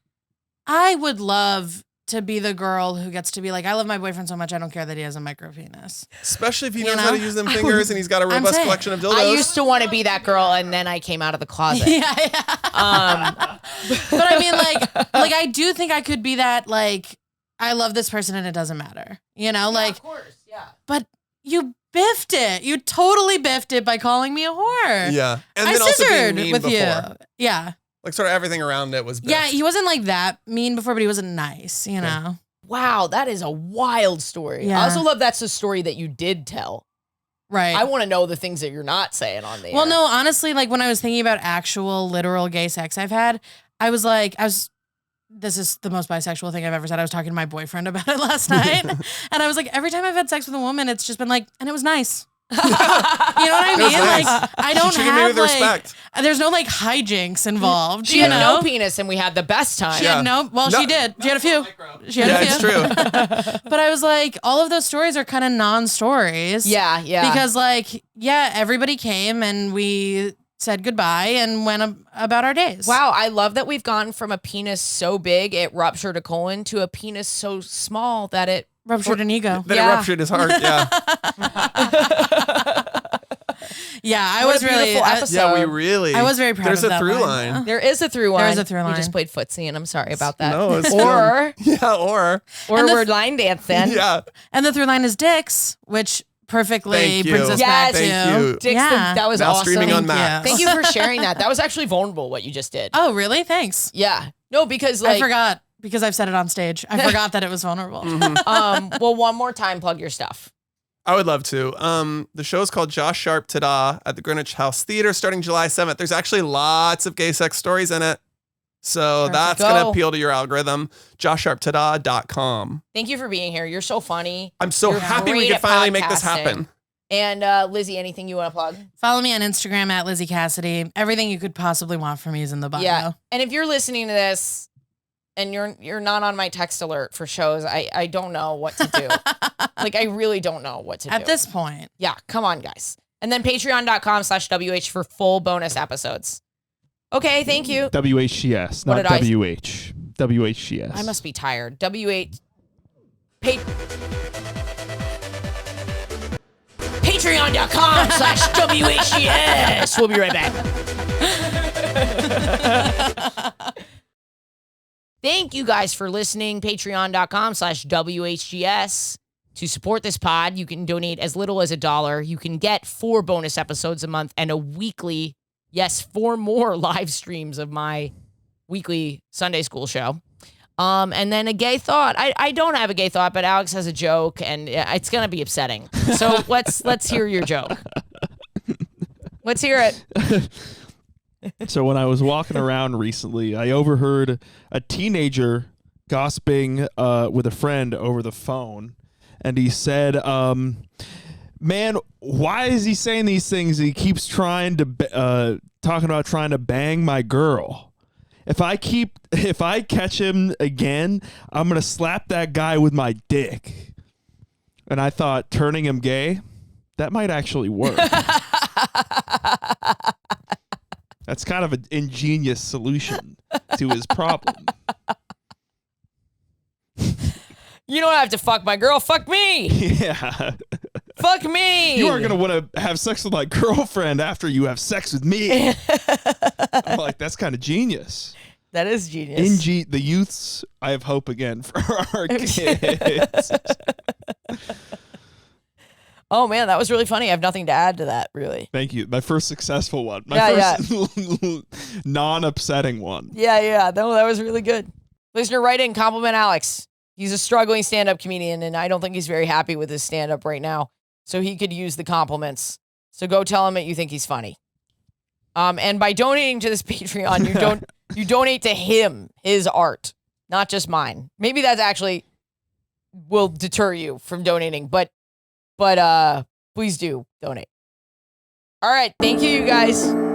I would love to be the girl who gets to be like, I love my boyfriend so much, I don't care that he has a micropenis.
Especially if he
You
knows
know?
how to use them fingers and he's got a robust
saying.
collection of dildos.
I used to want to be that girl, and then I came out of the closet.
Yeah. But I mean, like I do think I could be that, like, I love this person and it doesn't matter. You know, like,
of course, yeah.
but you biffed it. You totally biffed it by calling me a whore.
Yeah, and
I
then also being
scissored
mean
with
before.
you. Yeah.
Like sort of everything around it was.
Yeah,
biffed.
he wasn't like that mean before, but he wasn't nice, you know?
Wow, that is a wild story.
Yeah.
I also love that's a story that you did tell.
Right.
I want to know the things that you're not saying on the
Well,
air.
no, honestly, like when I was thinking about actual literal gay sex I've had, this is the most bisexual thing I've ever said. I was talking to my boyfriend about it last night. And I was like, every time I've had sex with a woman, it's just been like, and it was nice. You know what I
It was
mean?
nice.
Like, I don't
She treated me
have
with
like,
respect.
there's no like hijinks involved.
She
you
had
know?
no penis, and we had the best time.
She
Yeah.
had no, well,
No.
she did. She had a few. She had
Yeah,
a few.
it's true.
But I was like, all of those stories are kind of non-stories.
Yeah, yeah.
Because like, yeah, everybody came and we said goodbye and went about our days.
Wow, I love that we've gone from a penis so big it ruptured a colon to a penis so small that it.
Ruptured an ego.
Then
Yeah.
it ruptured his heart. Yeah.
Yeah, I
What
was
a
really.
beautiful episode.
Yeah, we really.
I was very proud
There's
of
a
that
through
line,
line.
There is a through line.
There is a through
We
line.
just played footsie, and I'm sorry about that.
No, it's
or
Yeah, or
And the-
we're line dancing.
yeah.
And the through line is dicks, which perfectly
Thank you.
brings us
Yes.
back
Thank
to.
you.
Dicks,
Yeah.
that was
Now
awesome.
streaming on
Thank
Max.
you.
Thank you for sharing that. That was actually vulnerable what you just did.
Oh, really? Thanks.
Yeah. No, because like
I forgot because I've said it on stage. I forgot that it was vulnerable.
well, one more time, plug your stuff.
I would love to. The show is called Josh Sharp Ta-Da at the Greenwich House Theater starting July 7th. There's actually lots of gay sex stories in it. So
Perfect.
that's going to
Go.
appeal to your algorithm. JoshSharpTada.com.
Thank you for being here. You're so funny.
I'm so
You're
happy we
great
could
at
finally make this
podcasting.
happen.
And Lizzy, anything you want to plug?
Follow me on Instagram at Lizzy Cassidy. Everything you could possibly want from me is in the bio.
Yeah. And if you're listening to this and you're not on my text alert for shows, I don't know what to do. Like, I really don't know what to do.
At this point.
Yeah, come on, guys. And then patreon.com/WH for full bonus episodes. Okay, thank you.
WHGS,
What
not
did I-
WH. WHGS.
I must be tired. Patreon.com/WHGS. We'll be right back. Thank you guys for listening. Patreon.com/WHGS. To support this pod, you can donate as little as $1. You can get 4 bonus episodes a month and a weekly, yes, 4 more live streams of my weekly Sunday school show. And then a gay thought. I don't have a gay thought, but Alex has a joke, and it's gonna be upsetting. So let's hear your joke. Let's hear it.
So when I was walking around recently, I overheard a teenager gossiping with a friend over the phone, and he said, "Man, why is he saying these things? He keeps trying to talking about trying to bang my girl. If I catch him again, I'm gonna slap that guy with my dick." And I thought, turning him gay, that might actually work. That's kind of an ingenious solution to his problem.
You don't have to fuck my girl. Fuck me.
Yeah.
Fuck me.
You aren't going to want to have sex with my girlfriend after you have sex with me. I'm like, that's kind of genius.
That is genius.
The youths, I have hope again for our kids.
Oh, man, that was really funny. I have nothing to add to that, really.
Thank you. My first successful one. My first non-upsetting one.
Yeah. No, that was really good. Listener, write in, compliment Alex. He's a struggling stand-up comedian, and I don't think he's very happy with his stand-up right now. So he could use the compliments. So go tell him that you think he's funny. And by donating to this Patreon, you donate to him, his art, not just mine. Maybe that actually will deter you from donating, but please do donate. All right. Thank you, you guys.